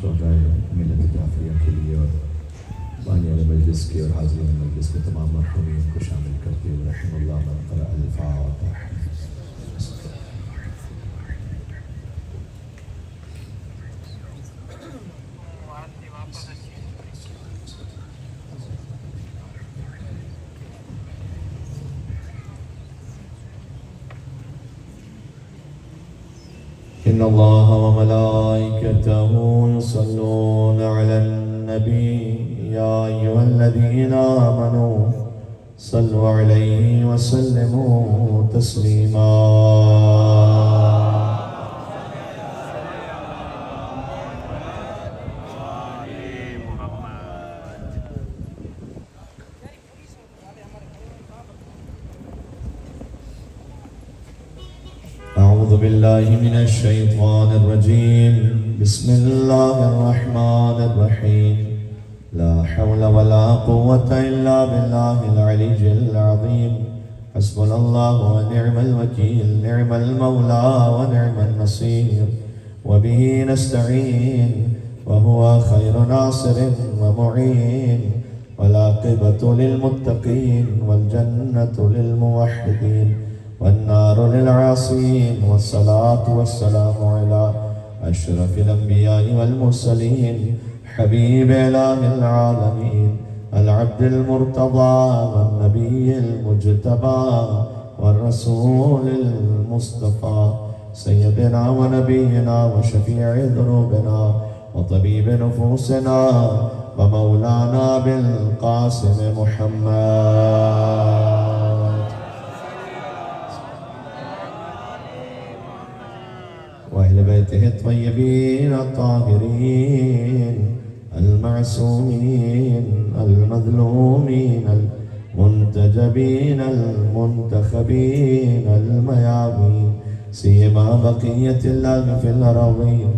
شہدائے ملت جعفریہ کے لیے اور بانیان مجلس کے اور حاضرین مجلس کے تمام مرحومین کو شامل کرتے ہوئے رحم اللہ من قرأ الفاتحہ. إن الله وملائكته يصلون على النبي يا أيها الذين آمنوا صلوا عليه وسلموا تسليما. أعوذ بالله من الشيطان الرجيم. بسم الله الرحمن الرحيم. لا حول ولا قوة إلا بالله العلي العظيم. حسبنا الله ونعم الوكيل. نعم المولى ونعم النصير. وبه نستعين وهو خير ناصر ومعين. والعاقبة للمتقين والجنة للموحدين والنار للعاصين. والصلاة والسلام على أشرف الأنبياء والمرسلين حبيب إله العالمين العبد المرتضى والنبي المجتبى والرسول المصطفى سيدنا ونبينا وشفيع ذنوبنا وطبيب نفوسنا ومولانا بالقاسم محمد وأهل بيته الطيبين الطاهرين المعصومين المظلومين المنتجبين المنتخبين الميامين سيما بقية الله في الأراضين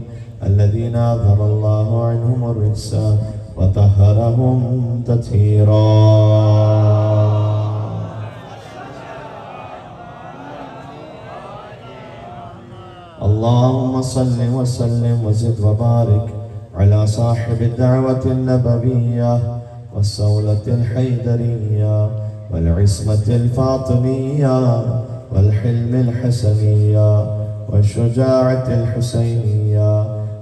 الذين أذهب الله عنهم الرجس وطهرهم تطهيرا. اللهم صل وسلم وزد وبارك على صاحب الدعوة النبوية والصولة الحيدرية والعصمة الفاطمية والحلم الحسنية والشجاعة الحسينية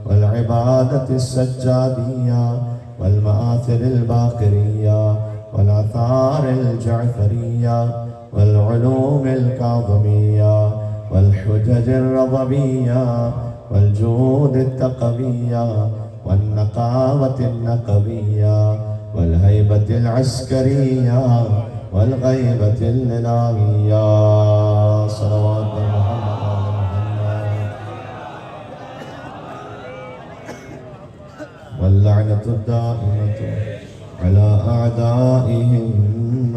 والعبادة السجادية والمآثر الباقرية والآثار الجعفرية والعلوم الكاظمية والحجج الرضبية والجود التقوية والنقاوة النقبية والهيبة العسكرية والغيبة الإلهية. صلوات محمد على محمد. واللعنة الدائمة على أعدائهم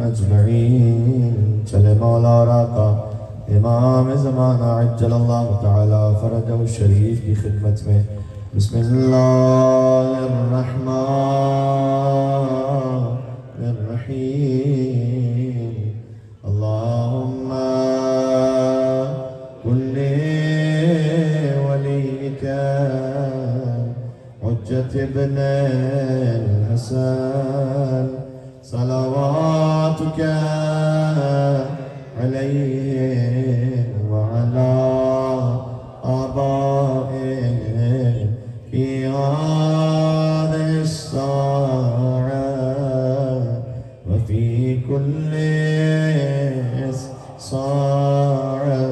أجمعين. چلے مولا راقا امام زمانہ عجل اللہ تعالی فرجہ الشریف کی خدمت میں بسم اللہ الرحمن الرحیم. اللہم کل ولیک حجت ابن الحسن صلواتک علیہ وعلى آبائه في هذه الساعة وفي كل ساعة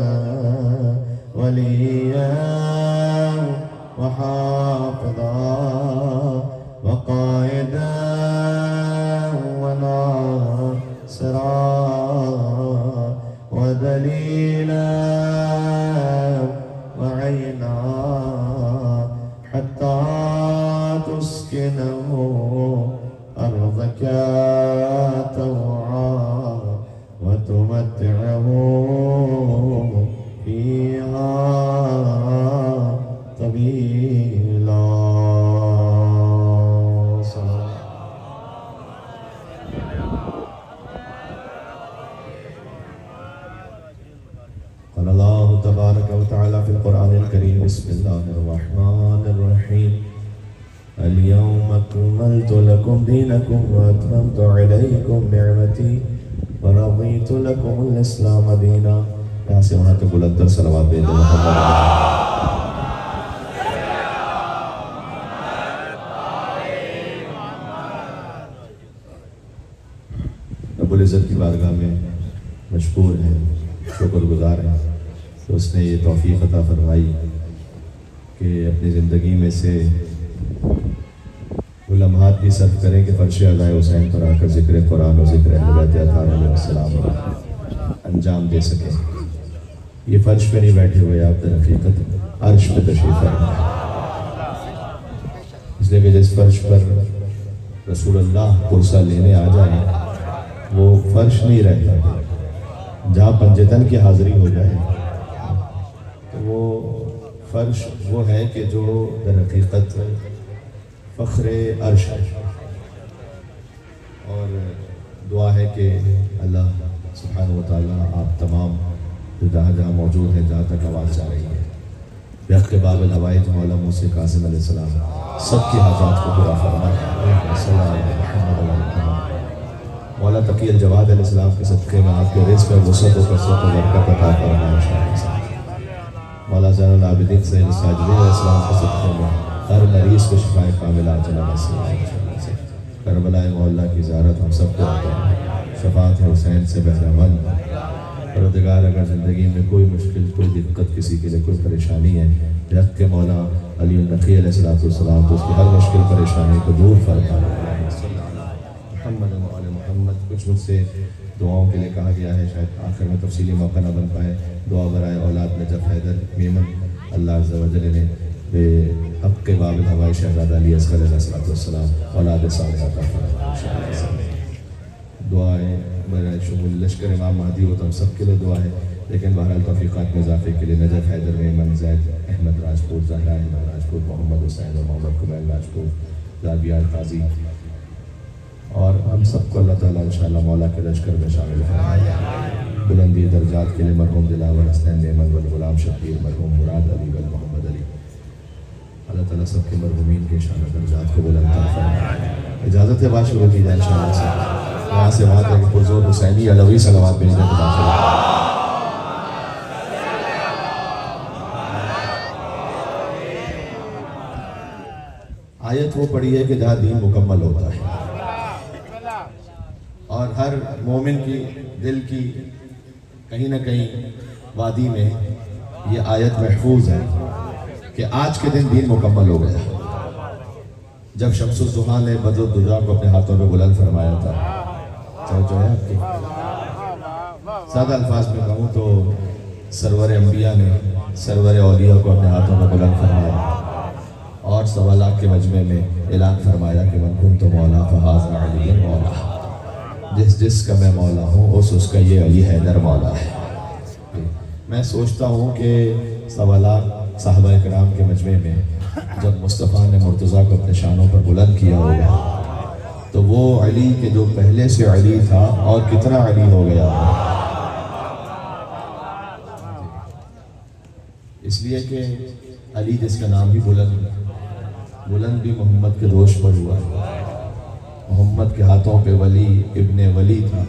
وليا وحافظا وقائدا وناصرا ودليلا وعينا حتى تسكنه أرضك طوعا وتمتعه فيها طويلا. اليوم أكملت لكم دينكم وأتممت عليكم نعمتي ورضيت لكم الإسلام دينا. یہاں سے وہاں تک بلندر صلوات بھیجیں محمد. رب العزت کی بارگاہ میں مشکور ہیں، شکر گزار ہیں تو اس نے یہ توفیق عطا فرمائی کہ اپنی زندگی میں سے وہ لمحات بھی صرف کریں کہ فرش اعلیٰ حسین پر آ کر ذکر قرآن و ذکر اہل بیت اطہار علیہ السلام انجام دے سکیں. یہ فرش پہ نہیں بیٹھے ہوئے آپ در حقیقت عرش پہ تشریف فرما ہے، اس لیے کہ جس فرش پر رسول اللہ پرسہ لینے آ جائیں وہ فرش نہیں رہتا. جہاں پنجتن کی حاضری ہو جائے تو وہ فرش وہ ہے کہ جو در حقیقت فخر عرش ہے. اور دعا ہے کہ اللہ سبحانہ وتعالیٰ آپ تمام جو جہاں جہاں موجود ہیں، جہاں تک آواز جا رہی ہے، بحق باب الحوائج مولا موسیٰ کاظم علیہ السلام سب کی حاجات کو پورا فرمائے. مولا تقی الجواد علیہ السلام کے صدقے میں آپ کے رزق و وسعت و کثرت و برکت عطا فرمائے. مولا زین العابدین سید الساجدین علیہ السلام کے صدقے میں ہر مریض کو شفائے کاملہ عاجلہ نصیب فرمائے. کربلا مولا کی زیارت ہم سب کو عطا فرمائے. شفاعت حسین سے بہرہ مند. پروردگار اگر زندگی میں کوئی مشکل، کوئی دقت، کسی کے لیے کوئی پریشانی ہے، رکھ کے مولا علی النقی علیہ السلام تو اس کی ہر مشکل پریشانی کو دور فرما. محمد محمد. کچھ مجھ سے دعاؤں کے لیے کہا گیا ہے، شاید آخر میں تفصیلی موقع نہ بن پائے. دعا برائے اولاد نجف حیدر میمن، اللہ عز و جل نے بے حق کے باب الحوائج شہزادہ علی اصغر علیہ السلام اولاد صالحہ عطا فرمائے. دعائیں برائے شمول لشکر امام مہدی ہو تو ہم سب کے لیے دعا ہے، لیکن بہرحال توفیقات میں اضافے کے لیے نجف حیدر میمن، زید احمد راجپوت، زہرا احمد راجپوت، محمد حسین اور محمد کمیل راجپوت، زابیار قاضی، اور ہم سب کو اللہ تعالیٰ انشاءاللہ مولا کے لشکر میں شامل فرمائے. بلندی درجات کے لیے مرحوم دلاور حسین میمن والغلام شبیر، مرحوم مراد علی محمد علی، اللہ تعالیٰ سب کے مرحومین کے شان درجات کو بلند فرمائے. اجازت ہے بات شروع کی جائے انشاءاللہ سے. یہاں سے وہاں تک پرزور حسینی علوی صلوات بھیجنے کے داخل. آیت وہ پڑھی ہے کہ جہاں دین مکمل ہوتا ہے، اور ہر مومن کی دل کی کہیں نہ کہیں وادی میں یہ آیت محفوظ ہے کہ آج کے دن دین مکمل ہو گیا. جب شمس الضحیٰ نے بدر الدجا کو اپنے ہاتھوں میں بلند فرمایا تھا، جو ہے آپ کی سادہ الفاظ میں کہوں تو سرور انبیاء نے سرور اولیاء کو اپنے ہاتھوں میں بلند فرمایا اور 1.25 لاکھ کے مجمع میں اعلان فرمایا کہ من کنت مولا فہذا علی مولا. جس کا میں مولا ہوں اس کا یہ علی حیدر مولا ہے. میں سوچتا ہوں کہ 1.25 لاکھ صحابہ کرام کے مجمع میں جب مصطفیٰ نے مرتضیٰ کو اپنے شانوں پر بلند کیا ہوگا تو وہ علی کے جو پہلے سے علی تھا اور کتنا علی ہو گیا. اس لیے کہ علی جس کا نام بھی بلند بھی محمد کے دوش پر ہوا ہے. محمد کے ہاتھوں پہ ولی ابن ولی تھا،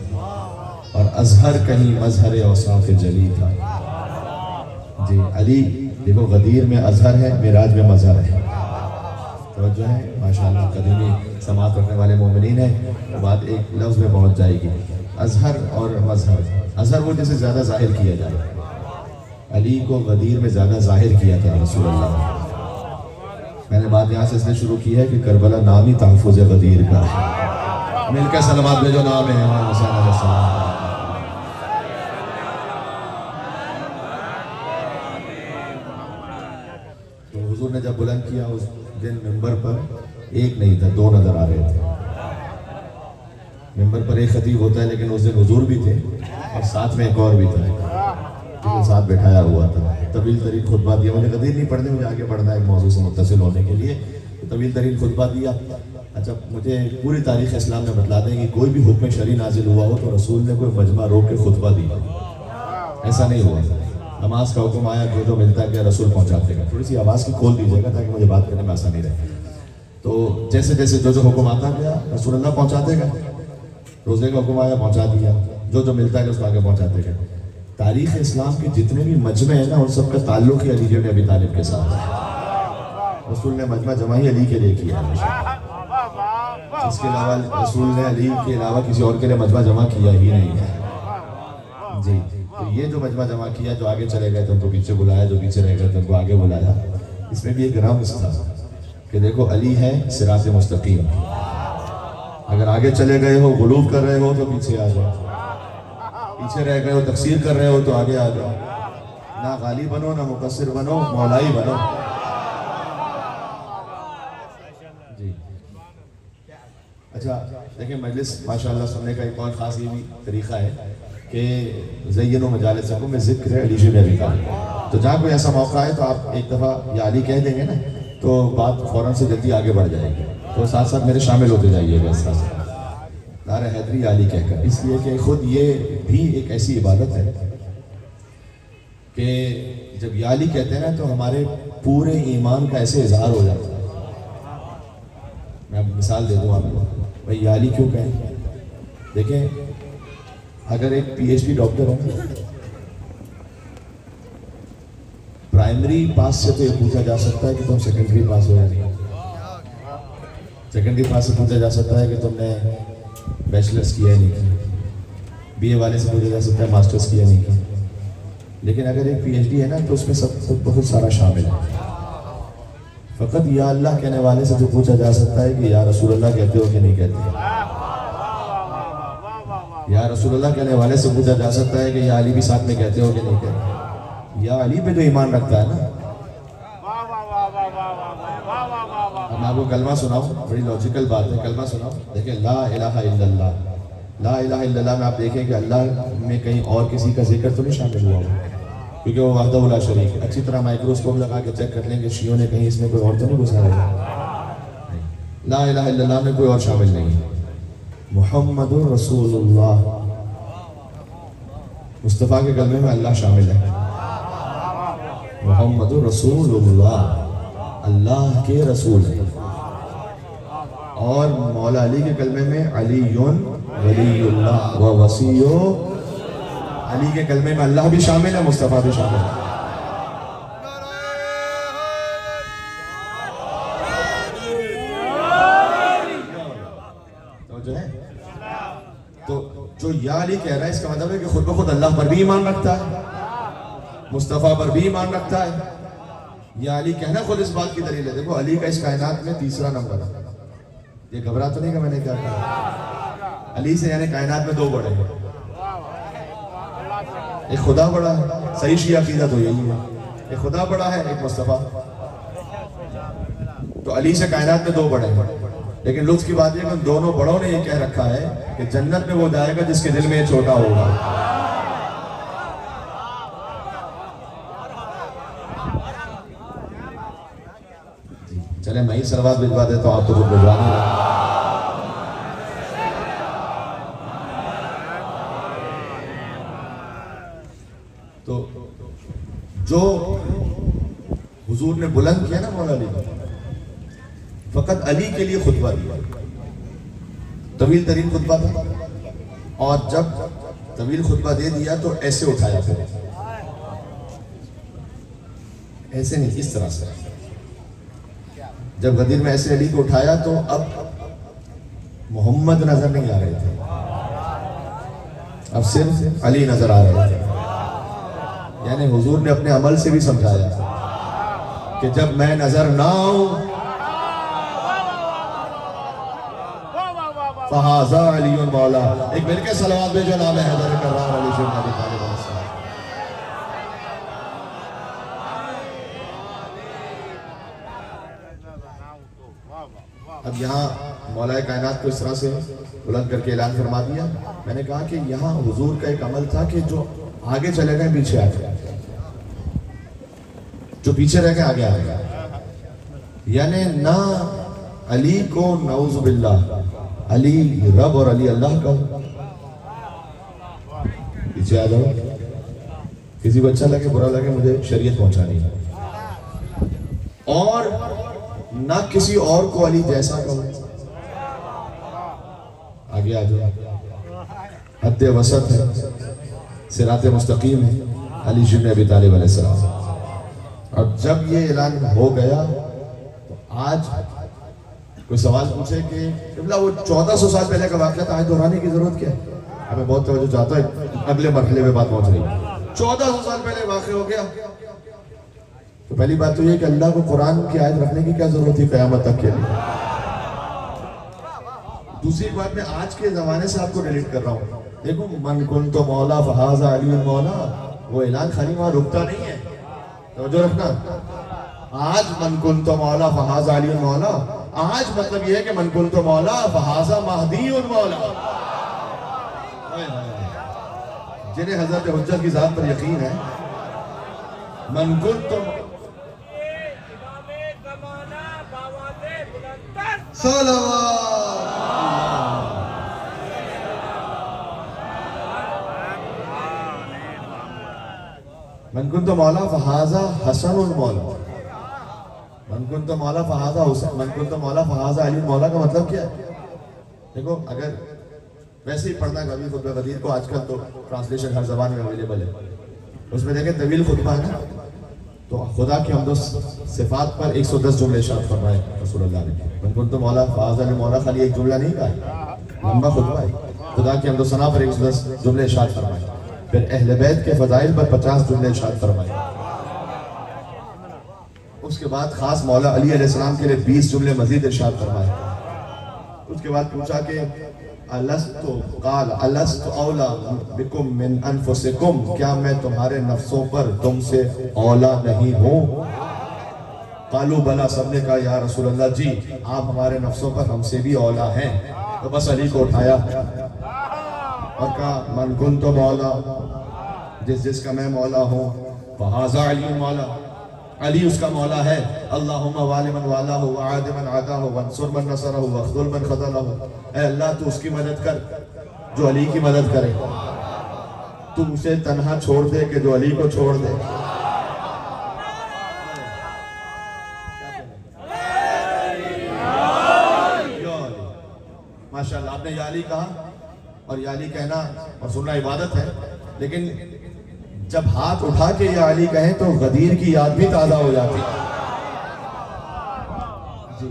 اور اظہر کہیں مظہر اوصاف جلی تھا. جی علی دیکھو، غدیر میں اظہر ہے، معراج میں مظہر ہے. توجہ ہے ماشاءاللہ. قدیمی سماعت رکھنے والے مومنین ہیں، بات ایک لفظ میں پہنچ جائے گی. اظہر اور مظہر. اظہر وہ جیسے زیادہ ظاہر کیا جائے. علی کو غدیر میں زیادہ ظاہر کیا تھا رسول اللہ. میں نے بات یہاں سے اس نے شروع کی ہے کہ کربلا نام ہی تحفظ غدیر کا ہے. مل کے سلامات بھیجو نام ہے امام حسین علیہ السلام. تو حضور نے جب بلند کیا اس دن ممبر پر ایک نہیں تھا، 2 نظر آ رہے تھے. ممبر پر ایک خطیب ہوتا ہے، لیکن اس دن حضور بھی تھے اور ساتھ میں ایک اور بھی تھا جو ساتھ بٹھایا ہوا تھا. طویل ترین خطبہ دیا. مجھے غدیر نہیں پڑھنے، مجھے آگے بڑھنا ہے ایک موضوع سے متصل ہونے کے لیے. طویل ترین خطبہ دیا. اچھا مجھے پوری تاریخ اسلام میں بتلا دیں کہ کوئی بھی حکم شرعی نازل ہوا ہو تو رسول نے کوئی مجمع روک کے خطبہ دیا؟ ایسا نہیں ہوا. نماز کا حکم آیا، جو ملتا ہے کہ رسول پہنچاتے گا. تھوڑی سی آواز کی کھول دیجیے گا تاکہ مجھے بات کرنے میں آسانی رہے. تو جیسے جیسے جو حکم آتا گیا رسول اللہ پہنچاتے گئے. روزے کا حکم آیا پہنچا دیا, جو ملتا ہے اس کو آگے پہنچاتے گئے. تاریخ اسلام کے جتنے بھی مجمع ہیں نا ان سب کا تعلق ہی علی بن ابی طالب کے ساتھ ہے. رسول نے مجمع جمع ہی علی کے لیے کیا ہے. اس کے علاوہ رسول نے علی کے علاوہ کسی اور کے لیے مجمع جمع کیا ہی نہیں ہے. جی, تو یہ جو مجمع جمع کیا, جو آگے چلے گئے تو ان کو پیچھے بلایا, جو پیچھے رہ گئے تو ان کو آگے بلایا. اس میں بھی ایک رمز تھا کہ دیکھو علی ہے صراط مستقیم, اگر آگے چلے گئے ہو غلوف کر رہے ہو تو پیچھے آ جاؤ, پیچھے رہ گئے ہو تقصیر کر رہے ہو تو آگے آ جاؤ. نہ غالی بنو نہ مقصر بنو, مولائی بنو. جی اچھا دیکھیں, مجلس ماشاءاللہ سننے کا ایک اور خاص یہ بھی طریقہ ہے کہ زینوا مجالسکم میں ذکر علی بن ابی طالب. تو جہاں کوئی ایسا موقع ہے تو آپ ایک دفعہ یا علی کہہ دیں گے نا تو بات فوراً سے جلدی آگے بڑھ جائے گی. تو ساتھ ساتھ میرے شامل ہوتے جائیے گا اس طرح سے نعرہ حیدری علی کہہ کر, اس لیے کہ خود یہ بھی ایک ایسی عبادت ہے کہ جب یا علی کہتے ہیں نا تو ہمارے پورے ایمان کا ایسے اظہار ہو جاتا ہے. میں اب مثال دے دوں آپ کو, بھائی یا علی کیوں کہیں. دیکھیں اگر ایک پی ایچ ڈی ڈاکٹر ہے, پرائمری پاس سے تو یہ پوچھا جا سکتا ہے کہ تم سیکنڈری پاس ہو یا نہیں. سیکنڈری پاس سے پوچھا جا سکتا ہے کہ تم نے بیچلرس کیا ہے نہیں کیا. بی اے والے سے پوچھا جا سکتا ہے ماسٹرس کیا نہیں کیا. لیکن اگر ایک پی ایچ ڈی ہے نا تو اس میں سب بہت سارا شامل ہے. فقط یا اللہ کہنے والے سے جو پوچھا جا سکتا ہے کہ یا رسول اللہ کہتے ہو کہ نہیں کہتے. یا رسول اللہ کہنے والے سے پوچھا جا سکتا ہے کہ یا علی بھی ساتھ میں کہتے ہو کہ نہیں کہتے. یا علی پہ جو ایمان رکھتا ہے نا. اب میں آپ کو کلمہ سناؤں, بڑی لاجیکل بات ہے, کلمہ سناؤں. دیکھیں لا الہ الا اللہ, لا الہ الا اللہ میں آپ دیکھیں کہ اللہ میں کہیں اور کسی کا ذکر تو نہیں شامل ہوا ہوا, کیونکہ وہ وحدہ لا شریک ہے. اچھی طرح مائکروسکوپ لگا کے چیک کر لیں کہ شیعوں نے کہیں اس میں کوئی اور تو نہیں گزارا ہے. لا الہ الا اللہ میں کوئی اور شامل نہیں ہے. محمد رسول اللہ, مصطفیٰ کے کلمے میں اللہ شامل ہے. محمد رسول اللہ, اللہ کے رسول ہے. اور مولا علی کے کلمے میں علی ولی اللہ و وصی, علی کے کلمے میں اللہ بھی شامل ہے, مصطفیٰ بھی شامل ہے. تو جو یا علی کہہ رہا ہے اس کا مطلب ہے کہ خود بخود اللہ پر بھی ایمان رکھتا ہے, مصطفیٰ پر بھی ایمان رکھتا ہے. یا علی کہنا خود اس بات کی دلیل ہے. دیکھو علی کا اس کائنات میں تیسرا نمبر ہے. یہ گھبرا تو نہیں کہ میں نے کیا کہا. علی سے یعنی کائنات میں دو بڑے ہیں, ایک خدا بڑا ہے, صحیح شیعہ عقیدہ تو یہی ہے, ایک خدا بڑا ہے ایک مصطفیٰ. تو علی سے کائنات میں دو بڑے ہیں. لیکن لطف کی بات یہ کہ دونوں بڑوں نے یہ کہہ رکھا ہے کہ جنت میں وہ جائے گا جس کے دل میں یہ چھوٹا ہوگا. چلے میں ہی سلوات بھجوا دیتا ہوں, آپ تو خود بھجوا نہیں رہے. تو جو حضور نے بلند کیا نا مولا علی, فقط علی کے لیے خطبہ دیا, طویل ترین خطبہ تھا. اور جب طویل خطبہ دے دیا تو ایسے اٹھایا پھر, ایسے نہیں, اس طرح سے. جب غدیر میں ایسے علی کو اٹھایا تو اب محمد نظر نہیں آ رہے تھے, اب صرف علی نظر آ رہے تھے. یعنی حضور نے اپنے عمل سے بھی سمجھایا کہ جب میں نظر نہ آؤں فہذا علی مولا. ایک مل کے صلوات بھیجو, نام حیدر کرار علی بن ابی طالب علیہ السلام. اب یہاں مولا کائنات کو اس طرح سے بلند کر کے اعلان فرما دیا. میں نے کہا کہ یہاں حضور کا ایک عمل تھا کہ جو آگے چلے گئے پیچھے آ گئے, جو پیچھے رہ گئے آگے آ گئے. یعنی نہ علی کو نعوذ باللہ علی رب اور علی اللہ کا پیچھے آ جاؤ. کسی کو اچھا لگے برا لگے مجھے شریعت پہنچانی ہے. اور نہ کسی اور کو علی جیسا کہو. آگے آ جاؤ. حد وسط ہے، صراط مستقیم ہے علی بن ابی طالب علیہ السلام. اور جب یہ اعلان ہو گیا تو آج کوئی سوال پوچھے کہ وہ 1400 سال پہلے کا واقعہ تھا، آج دہرانے کی ضرورت کیا ہے؟ ہمیں بہت توجہ چاہتا ہے، اگلے مرحلے میں بات پہنچ رہی ہے. 1400 سال پہلے واقع ہو گیا تو پہلی بات تو یہ کہ اللہ کو قرآن کی آیت رکھنے کی کیا ضرورت تھی قیامت تک کے لیے. دوسری بات میں آج کے زمانے سے آپ کو ڈیلیٹ کر رہا ہوں. دیکھو من کنت مولا فہذا علی مولا، وہ اعلان خالی وہاں رکتا نہیں ہے، توجہ رکھنا. آج من کنت مولا فہذا علی مولا، آج مطلب یہ ہے کہ من کنت مولا فہذا مہدی مولا. جنہیں حضرت حجت کی ذات پر یقین ہے، من کنت صلوات من کنت مولا فہذا حسن المولا، من کنت مولا فہذا حسن، من کنت مولا فہذا علی مولا کا مطلب کیا ہے؟ دیکھو اگر ویسے ہی پڑھنا کبھی خطبہ غدیر کو، آج کل تو ٹرانسلیشن ہر زبان میں اویلیبل ہے، اس میں دیکھیں طویل خطبہ ہے نا، تو خدا کی حمد و صفات پر 110 جملے ارشاد فرمائے رسول اللہ نے. من کنت مولا فہذا علی مولا خالی ایک جملہ نہیں کہا، لمبا خطبہ ہے. خدا کی حمد و ثنا پر 110 جملے ارشاد فرمائے. پھر اہل بیت کے فضائل پر 50 جملے ارشاد فرمائے. اس کے بعد خاص مولا علی علیہ السلام کے لیے 20 جملے مزید ارشاد فرمائے. اس کے بعد پوچھا کہ قال الست اولا بکم من انفسکم، کیا میں تمہارے نفسوں پر تم سے اولا نہیں ہوں؟ قالوا بلا، سب نے کہا یا رسول اللہ جی آپ ہمارے نفسوں پر ہم سے بھی اولا ہیں. تو بس علی کو اٹھایا اور کہا من کنت مولا، جس کا میں مولا ہوں، فہذا علی مولا، علی اس کا مولا ہے. اللہم والی من والہ وعاد من عادہ وانصر من نصرہ واخذل من خذلہ. اے اللہ تو اس کی مدد کر جو علی کی مدد کرے، تو اسے تنہا چھوڑ دے کہ جو علی کو چھوڑ دے. ماشاءاللہ آپ نے یا علی کہا، اور یا علی کہنا اور سننا عبادت ہے، لیکن جب ہاتھ اٹھا کے یا علی کہیں تو غدیر کی یاد بھی تازہ ہو جاتی ہے. جی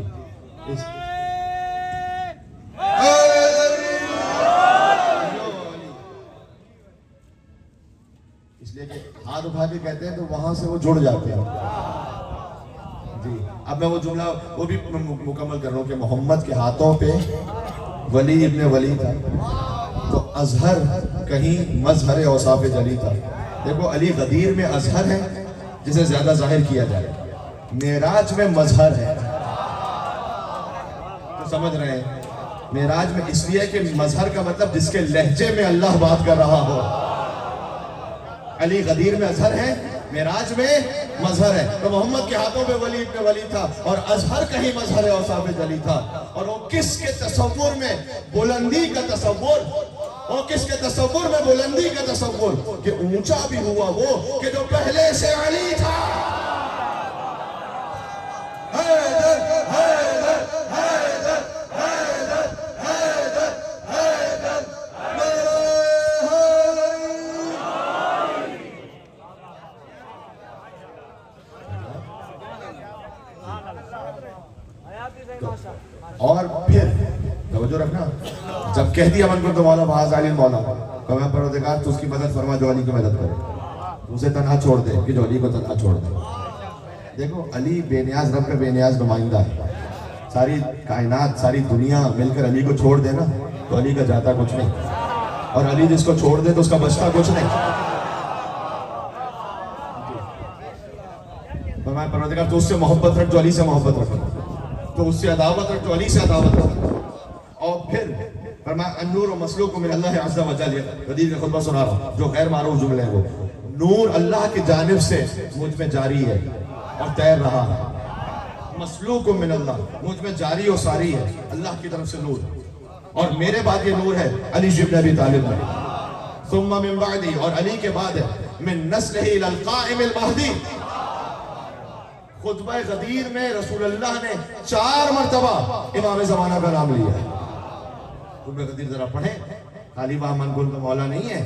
اس لیے کہ ہاتھ اٹھا کے کہتے ہیں تو وہاں سے وہ جڑ جاتے ہیں. جی اب میں وہ جملہ وہ بھی مکمل کر رہا ہوں کہ محمد کے ہاتھوں پہ ولی ابن ولی تھا تو ازہر کہیں مظہر اوصاف جلی تھا. دیکھو علی غدیر میں ازہر ہے جسے زیادہ ظاہر کیا جائے، معراج میں مظہر ہے. تو سمجھ رہے ہیں معراج میں اس لیے کہ مظہر کا مطلب جس کے لہجے میں اللہ بات کر رہا ہو. علی غدیر میں ازہر ہے، معراج میں مظہر ہے. تو محمد کے ہاتھوں پہ ولی ابن ولی تھا اور ازہر کہیں مظہر اوصاف جلی تھا. اور وہ کس کے تصور میں بلندی کا تصور، اور کس کے تصور میں بلندی کا تصور کہ اونچا بھی ہوا وہ کہ جو پہلے سے علی تھا. حیدر حیدر حیدر حیدر حیدر حیدر اور پھر توجہ رکھنا، جب کہہ دیا من کنت مولا فہذا علی مولا، تو میں پروردگار تو اس کی مدد فرما جو علی کی مدد کرے، اسے تنہا چھوڑ دے کہ جو علی کو تنہا چھوڑ دے. دیکھو علی بے نیاز رب کا بے نیاز نمائندہ ہے. ساری کائنات ساری دنیا مل کر علی کو چھوڑ دے نا تو علی کا جاتا کچھ نہیں، اور علی جس کو چھوڑ دے تو اس کا بچتا کچھ نہیں. فرمایا پروردگار تو اس سے محبت رکھ جو علی سے محبت رکھ، تو اس سے عداوت رکھ جو علی سے عداوت رکھ. اور پھر فرمایا النور و مسلوق من اللہ عز و جل، غدیر کا خطبہ سنا رہا ہوں جو غیر معروف جملے ہیں. وہ نور اللہ کی جانب سے مجھ میں جاری ہے اور تیر رہا ہے. مسلوق من اللہ، مجھ میں جاری و ساری ہے اللہ کی طرف سے نور، اور میرے بعد یہ نور ہے علی بن ابی طالب میں. ثم من بعدی، اور علی کے بعد ہے من نسلہ الی القائم المہدی، خطبہ غدیر میں رسول اللہ نے 4 مرتبہ امام زمانہ کا نام لیا ہے۔ خطبہ غدیر ذرا پڑھیں، خالی وہاں منگول کا مولا نہیں ہے۔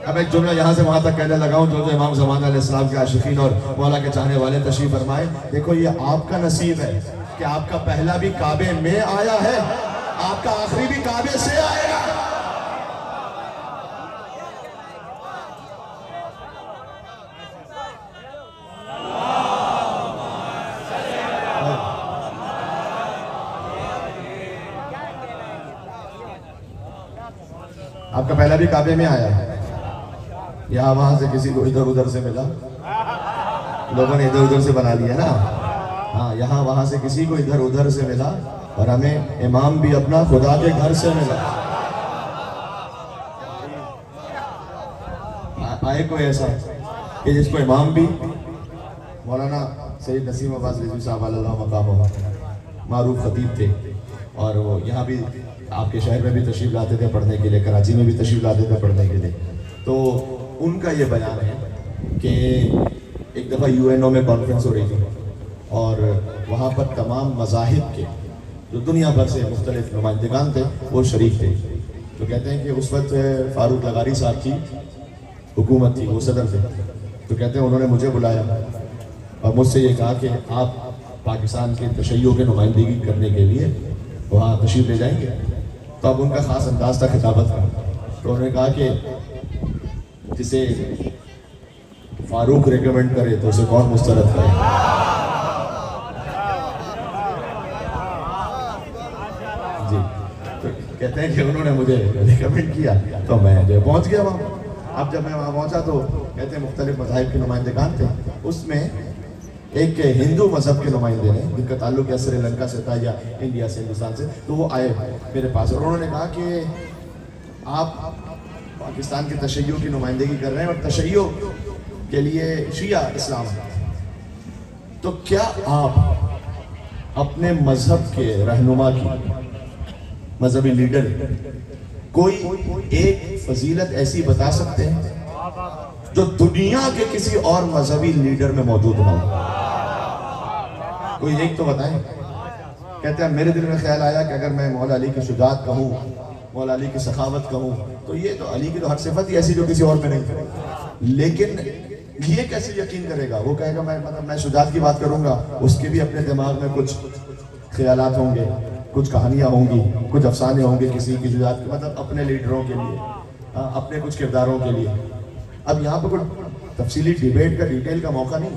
اب ایک جملہ یہاں سے وہاں تک کہنے لگا ہوں، جو امام زمانہ علیہ السلام کے عاشقین اور مولا کے چاہنے والے تشریف فرمائے، دیکھو یہ آپ کا نصیب ہے کہ آپ کا پہلا بھی کعبے میں آیا ہے، آپ کا آخری بھی کعبے سے آئے گا۔ آپ کا پہلا بھی کعبے میں آیا ہے، یہاں وہاں سے کسی کو ادھر ادھر سے ملا، لوگوں نے ادھر ادھر سے بنا لیا نا، ہاں یہاں وہاں سے کسی کو ادھر ادھر سے ملا، اور ہمیں امام بھی اپنا خدا کے گھر سے ملا۔ آئے کوئی ایسا کہ جس کو امام بھی، مولانا سید نسیم عباس رضوی صاحب اللہ مقامہ معروف خطیب تھے، اور وہ یہاں بھی آپ کے شہر میں بھی تشریف لاتے تھے پڑھنے کے لیے، کراچی میں بھی تشریف لاتے تھے پڑھنے کے لیے۔ تو ان کا یہ بیان ہے کہ ایک دفعہ UNO میں کانفرنس ہو رہی تھی، اور وہاں پر تمام مذاہب کے جو دنیا بھر سے مختلف نمائندگان تھے وہ شریک تھے۔ تو کہتے ہیں کہ اس وقت فاروق لغاری صاحب کی حکومت تھی، وہ صدر تھے۔ تو کہتے ہیں انہوں نے مجھے بلایا اور مجھ سے یہ کہا کہ آپ پاکستان کے تشیع کی نمائندگی کرنے کے لیے وہاں تشریف لے جائیں گے۔ تو اب ان کا خاص انداز تھا خطابت کا، تو انہوں نے کہا کہ جسے فاروق ریکمنڈ کرے تو اسے کون مسترد کرے۔ جی، تو کہتے ہیں کہ انہوں نے مجھے ریکمنڈ کیا تو میں جو پہنچ گیا وہاں۔ اب جب میں وہاں پہنچا تو کہتے ہیں مختلف مذاہب کے نمائندگان تھے، اس میں ایک ہندو مذہب کے نمائندے نے جن کا تعلق یا سری لنکا سے تھا یا انڈیا سے، ہندوستان سے، تو وہ آئے میرے پاس اور انہوں نے کہا کہ آپ پاکستان کے تشیع کی نمائندگی کر رہے ہیں اور تشیع کے لیے شیعہ اسلام ہے، تو کیا آپ اپنے مذہب کے رہنما کی، مذہبی لیڈر کوئی ایک فضیلت ایسی بتا سکتے ہیں جو دنیا کے کسی اور مذہبی لیڈر میں موجود نہ ہو؟ کوئی ایک تو بتائیں۔ کہتے ہیں میرے دل میں خیال آیا کہ اگر میں مولا علی کی شجاعت کہوں، مولا علی کی سخاوت کہوں، تو یہ تو علی کی تو ہر صفت ہی ایسی جو کسی اور میں نہیں، لیکن یہ کیسے یقین کرے گا؟ وہ کہے گا میں شجاعت کی بات کروں گا، اس کے بھی اپنے دماغ میں کچھ خیالات ہوں گے، کچھ کہانیاں ہوں گی، کچھ افسانے ہوں گے کسی کی شجاعت کے، مطلب اپنے لیڈروں کے لیے، اپنے کچھ کرداروں کے لیے۔ اب یہاں پہ کوئی تفصیلی ڈیبیٹ کا، ڈیٹیل کا موقع نہیں،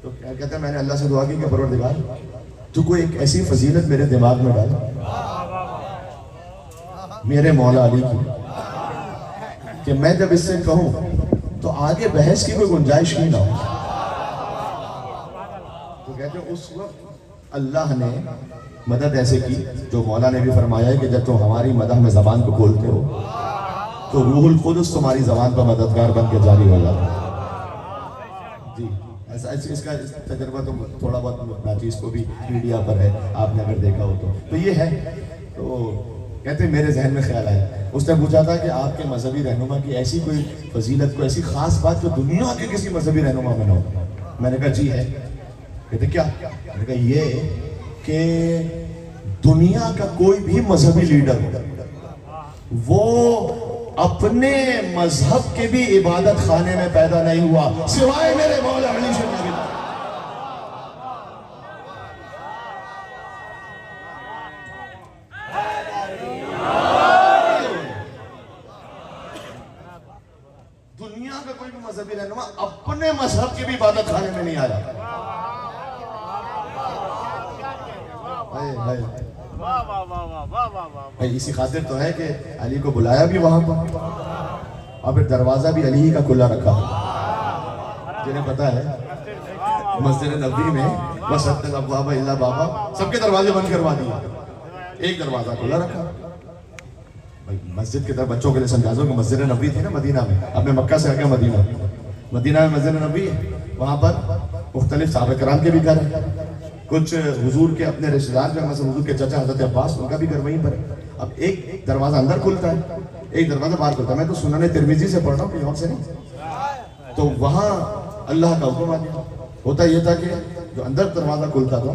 تو کیا کہتے ہیں میں نے اللہ سے دعا کی کہ پروردگار تو کوئی ایک ایسی فضیلت میرے دماغ میں ڈال میرے مولا علی کی کہ میں جب اس سے کہوں تو آگے بحث کی کوئی گنجائش ہی نہ ہو۔ تو کہتے ہیں اس وقت اللہ نے مدد ایسے کی، جو مولا نے بھی فرمایا ہے کہ جب تم ہماری مدح میں زبان کو کھولتے ہو تو روح القدس تمہاری زبان پر مددگار بن کے جاری ہو جاتا ہے۔ جی، اس کا تجربہ تو تھوڑا بہت ناچیز کو بھی میڈیا پر ہے، آپ نے اگر دیکھا ہو تو یہ ہے۔ تو کہتے ہیں میرے ذہن میں خیال آیا، اس نے پوچھا تھا کہ آپ کے مذہبی رہنما کی ایسی کوئی فضیلت، کوئی ایسی خاص بات جو دنیا کے کسی مذہبی رہنما میں نہ ہو؟ میں نے کہا جی ہے۔ کہتے کیا؟ میں نے کہا یہ کہ دنیا کا کوئی بھی مذہبی لیڈر وہ اپنے مذہب کے بھی عبادت خانے میں پیدا نہیں ہوا سوائے میرے مولا علی سے۔ دنیا کا کوئی بھی مذہبی رہنما اپنے مذہب کے بھی عبادت خانے میں نہیں آیا۔ اسی خاطر تو ہے کہ علی کو بلایا بھی وہاں پر، اور پھر دروازہ بھی علی ہی کا کھلا رکھا۔ جنہیں پتا ہے مسجد نبوی میں وسط الابواب الا بابا، سب کے دروازے بند کروا دیا، ایک دروازہ کھلا رکھا۔ مسجد کی طرف بچوں کے لیے سمجھا کہ مسجد نبوی تھی نا مدینہ میں، اب میں مکہ سے آ گیا مدینہ میں مسجد نبوی ہے، وہاں پر مختلف صحابہ کرام کے بھی گھر ہیں، کچھ حضور کے اپنے رشتہ دار جو مثلا حضور کے چچا حضرت عباس، ان کا بھی گھر وہیں پر ہے۔ اب ایک دروازہ اندر کھلتا ہے، ایک دروازہ باہر کھلتا ہے۔ میں تو سنن ترمذی سے پڑھ رہا ہوں، کہیں اور سے نہیں۔ تو وہاں اللہ کا حکم آ گیا. ہوتا یہ تھا کہ جو اندر دروازہ کھلتا تھا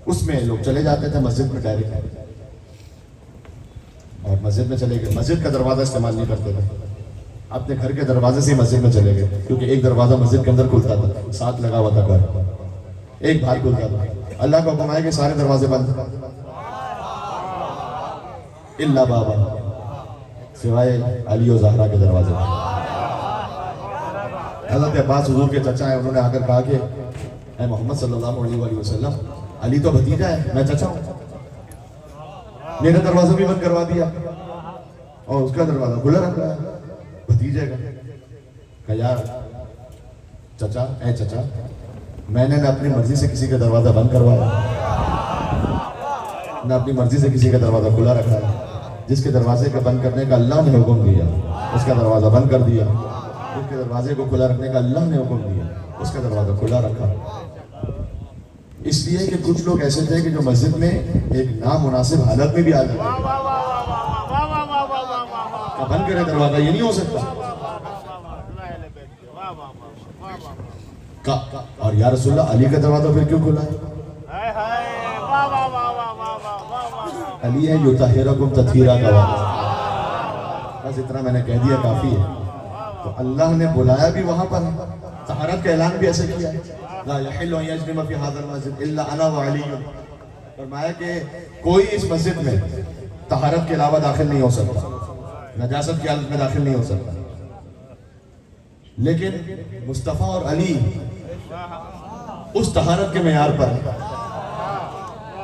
اس میں لوگ چلے جاتے تھے مسجد میں ڈائریکٹ, اور مسجد میں چلے گئے. مسجد کا دروازہ استعمال نہیں کرتے تھے, اپنے گھر کے دروازے سے ہی مسجد میں چلے گئے, کیونکہ ایک دروازہ مسجد کے اندر کھلتا تھا, ساتھ لگا ہوا تھا گھر, ایک باہر کھلتا تھا. اللہ کا حکم آیا کہ سارے دروازے بند الا بابا, سوائے علی و زہرا کے دروازے. حضرت عباس حضور کے چچا ہیں, انہوں نے آ کر کہا کہ اے محمد صلی اللہ علیہ وآلہ وسلم, علی تو بھتیجا ہے, میں چچا ہوں, میرا دروازہ بھی بند کروا دیا اور اس کا دروازہ کھلا رکھا ہے بھتیجے کا. کہ یار چچا, اے چچا, میں نے نہ اپنی مرضی سے کسی کا دروازہ بند کروایا, نہ اپنی مرضی سے کسی کا دروازہ کھلا رکھا ہے. جس کے دروازے کا بند کرنے کا اللہ نے حکم دیا اس کا دروازہ بند کر دیا, جس کے دروازے کو کھلا رکھنے کا اللہ نے حکم دیا اس کا دروازہ کھلا رکھا. اس لیے کہ کچھ لوگ ایسے تھے کہ جو مسجد میں ایک نامناسب حالت میں بھی آ جاتے کہ بند کرے دروازہ, یہ نہیں ہو سکتا. اور یا رسول اللہ, علی کا دروازہ پھر کیوں کھلا ہے؟ علی ہے یطہرکم تطہیرا کا وعدہ. بس اتنا میں نے کہہ دیا کافی ہے. تو اللہ نے بلایا بھی وہاں پر, طہارت کا اعلان بھی ایسے کیا ہے, لا یحل ان یجرم فی ھذا المسجد الا انا وعلی. فرمایا کہ کوئی اس مسجد میں طہارت کے علاوہ داخل نہیں ہو سکتا, نجاست کی حالت میں داخل نہیں ہو سکتا. لیکن مصطفیٰ اور علی اس طہارت کے معیار پر,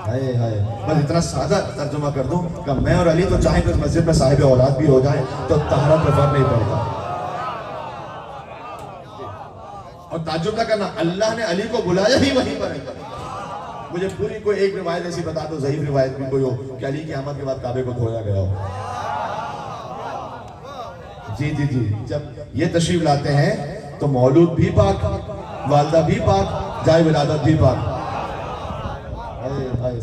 بس اتنا سادہ ترجمہ کر دوں کہ میں اور علی تو چاہیں کہ اس مسجد میں صاحب اولاد بھی ہو جائیں تو طہارت پر فرق نہیں پڑتا. اور تعجب نہ کرنا, اللہ نے علی کو بلایا ہی وہیں پر ہے. مجھے پوری کوئی ایک روایت ایسی بتا دو, ضعیف روایت بھی کوئی ہو, کہ علی کی آمد کے بعد کعبے کو دھویا گیا ہو. جی جی جی, جب یہ تشریف لاتے ہیں تو مولود بھی پاک, والدہ بھی پاک, جائے ولادت بھی پاک.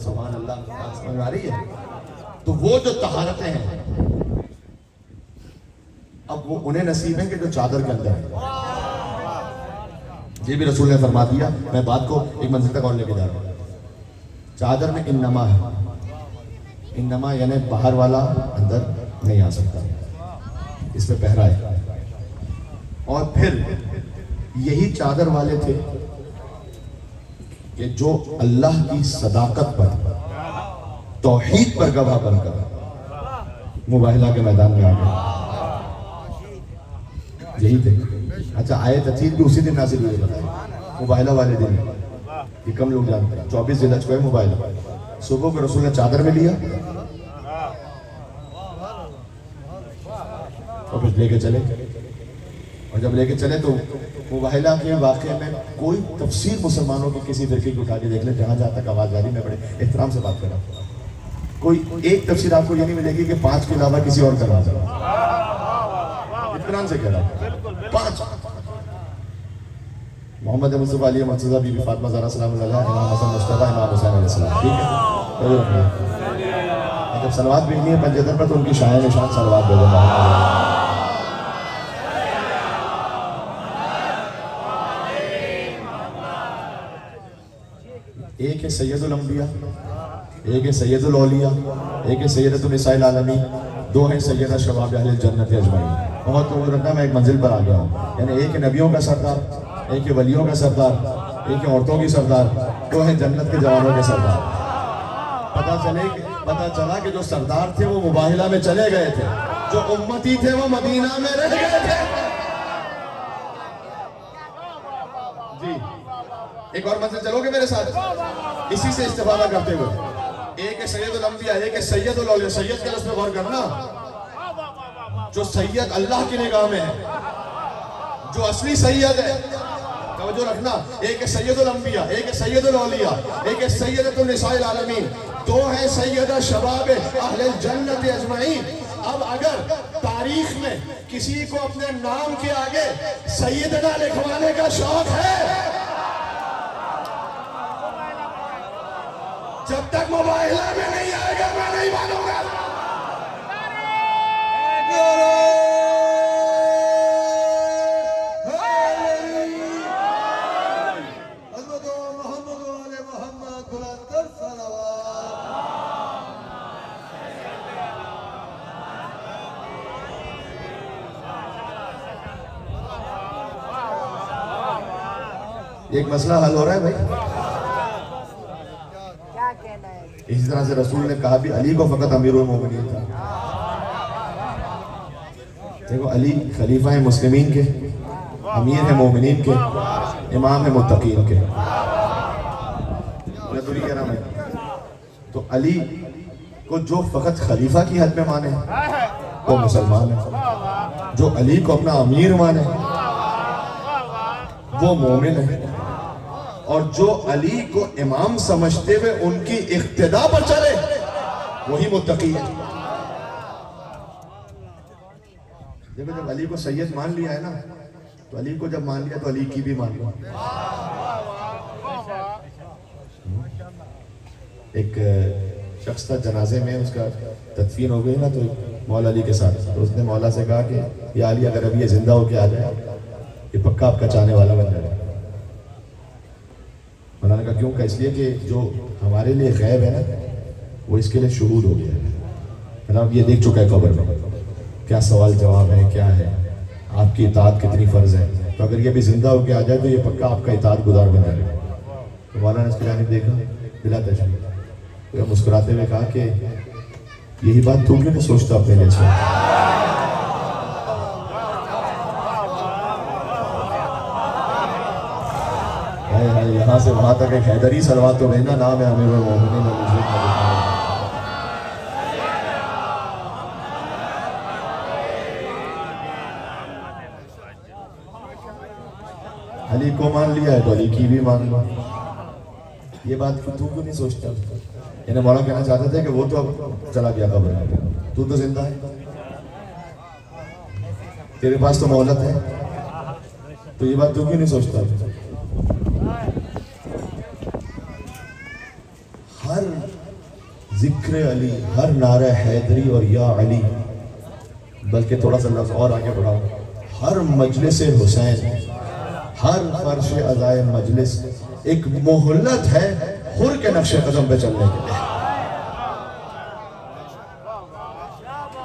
سبحان اللہ, سمجھ آ رہی ہے؟ تو وہ جو طہارتیں ہیں اب وہ انہیں نصیب ہیں کہ جو چادر کے اندر ہے. یہ بھی رسول نے فرما دیا. میں بات کو ایک منزل تک اور لے کے جا رہا ہوں. چادر میں انما ہے, انما یعنی باہر والا اندر نہیں آ سکتا, اس پہ پہرا ہے. اور پھر یہی چادر والے تھے کہ جو اللہ کی صداقت پر, توحید پر گواہ بن کر مباہلہ کے میدان میں آ گئے. یہی تھے. اچھا, آیت تطہیر بھی اسی دن نازل ہوئی, بتائیں مباہلہ والے دن. یہ کم لوگ جانتے ہیں. 24 ذی الحجہ کو ہے مباہلہ. صبح کو رسول نے چادر میں لیا اور پھر لے کے چلے. اور جب لے کے چلے تو مباہلہ کے واقعے میں کوئی تفسیر مسلمانوں کی کسی فرقے کی اٹھا کے دیکھ لیں, جہاں جہاں تک آواز آ رہی, میں بڑے احترام سے بات کر رہا ہوں, کوئی ایک تفسیر آپ کو یہ نہیں ملے گی کہ 5 کے علاوہ کسی اور کا راز ہے. اطمینان سے کہہ رہا ہوں, 5. محمد مصطفیٰ, علی مرتضیٰ, بی بی فاطمہ زہرا سلام اللہ علیہا, امام حسن مصطفیٰ, امام حسین علیہ السلام. ٹھیک ہے, جب صلوات بھیجنی ہے پنجتن پر تو ان کی شاہ نشان صلوات بھیجنا. ایک ہے سید الانبیاء, ایک ہے سید الاولیاء, ایک ہے سیدۃ النساء العالمین, 2 ہیں سیدہ شباب اہل الجنت اجمعین. بہت تو رکھا, میں ایک منزل پر آ گیا ہوں. یعنی ایک ہے نبیوں کا سردار, ایک ہے ولیوں کا سردار, ایک ہے عورتوں کی سردار, 2 ہیں جنت کے جوانوں کے سردار. پتہ چلا کہ جو سردار تھے وہ مباہلہ میں چلے گئے تھے, جو امتی تھے وہ مدینہ میں رہ گئے تھے. جی, ایک اور منزل چلو گے میرے ساتھ اسی سے استفادہ کرتے ہوئے. ایک ہے سید الانبیاء, ایک ہے سید الاولیاء. سید کے لفظ پہ غور کرنا, جو سید اللہ کی نگاہ میں ہے, جو اصلی سید ہے, توجہ رکھنا. ایک ہے سید الانبیاء, ایک ہے سید الاولیاء, ایک ہے سیدۃ النساء العالمین, 2 ہیں سیدہ شباب اہل الجنت اجمعین. اب اگر تاریخ میں کسی کو اپنے نام کے آگے سیدنا لکھوانے کا شوق ہے, جب تک مباہلہ میں نہیں آئے گا میں نہیں مانوں گا. بلندر صلوات۔ ایک مسئلہ حل ہو رہا ہے بھائی؟ اسی طرح سے رسول نے کہا بھی علی کو فقط امیر المومنین تھا۔ دیکھو علی خلیفہ ہے مسلمین کے، امیر ہے مومنین کے، امام ہے متقین کے۔ میں تو نہیں کہہ رہا میں، تو علی کو جو فقط خلیفہ کی حد میں مانے وہ مسلمان ہے، جو علی کو اپنا امیر مانے وہ مومن ہے، اور جو علی کو امام سمجھتے ہوئے ان کی اقتداء پر چلے وہی متقی ہے۔ دیکھو جب علی کو سید مان لیا ہے نا، تو علی کو جب مان لیا تو علی کی بھی مان لیا۔ ایک شخص تھا جنازے میں، اس کا تدفین ہو گئی نا، تو مولا علی کے ساتھ، تو اس نے مولا سے کہا کہ یا علی اگر ابھی یہ زندہ ہو کے آ جائے یہ پکا آپ کا چاہنے والا بن جائے۔ مولا نے کہا کیوں؟ کہ اس لیے کہ جو ہمارے لیے غیب ہے نا وہ اس کے لیے شہود ہو گیا ہے، جناب یہ دیکھ چکا ہے قبر میں کیا سوال جواب ہے، کیا ہے، آپ کی اطاعت کتنی فرض ہے، تو اگر یہ بھی زندہ ہو کے آ جائے تو یہ پکا آپ کا اطاعت گزار بن جائے گا۔ تو مولا نے اس کی جانب دیکھا بلا تشریف، تو مسکراتے ہوئے کہا کہ یہی بات تو کیوں نہیں سوچتا اپنے لیے سے؟ یہاں سے وہاں تک ایک حیدری صلوات تو بھیجنا، نام ہے امیر المومنین علی کو مان لیا ہے تو علی کی بھی مان لو۔ یہ بات تو کیوں نہیں سوچتا؟ یعنی مولا کہنا چاہتا تھا کہ وہ تو اب چلا گیا قبر میں، تو زندہ ہے، تیرے پاس تو مہلت ہے، تو یہ بات تو کیوں نہیں سوچتا؟ ہر ذکر علی، ہر نعرہ حیدری اور یا علی، بلکہ تھوڑا سا لفظ اور آگے بڑھاؤ، ہر مجلس حسین، ہر فرش عزائے مجلس ایک مہلت ہے حر کے نقش قدم پہ چلنے کے لیے۔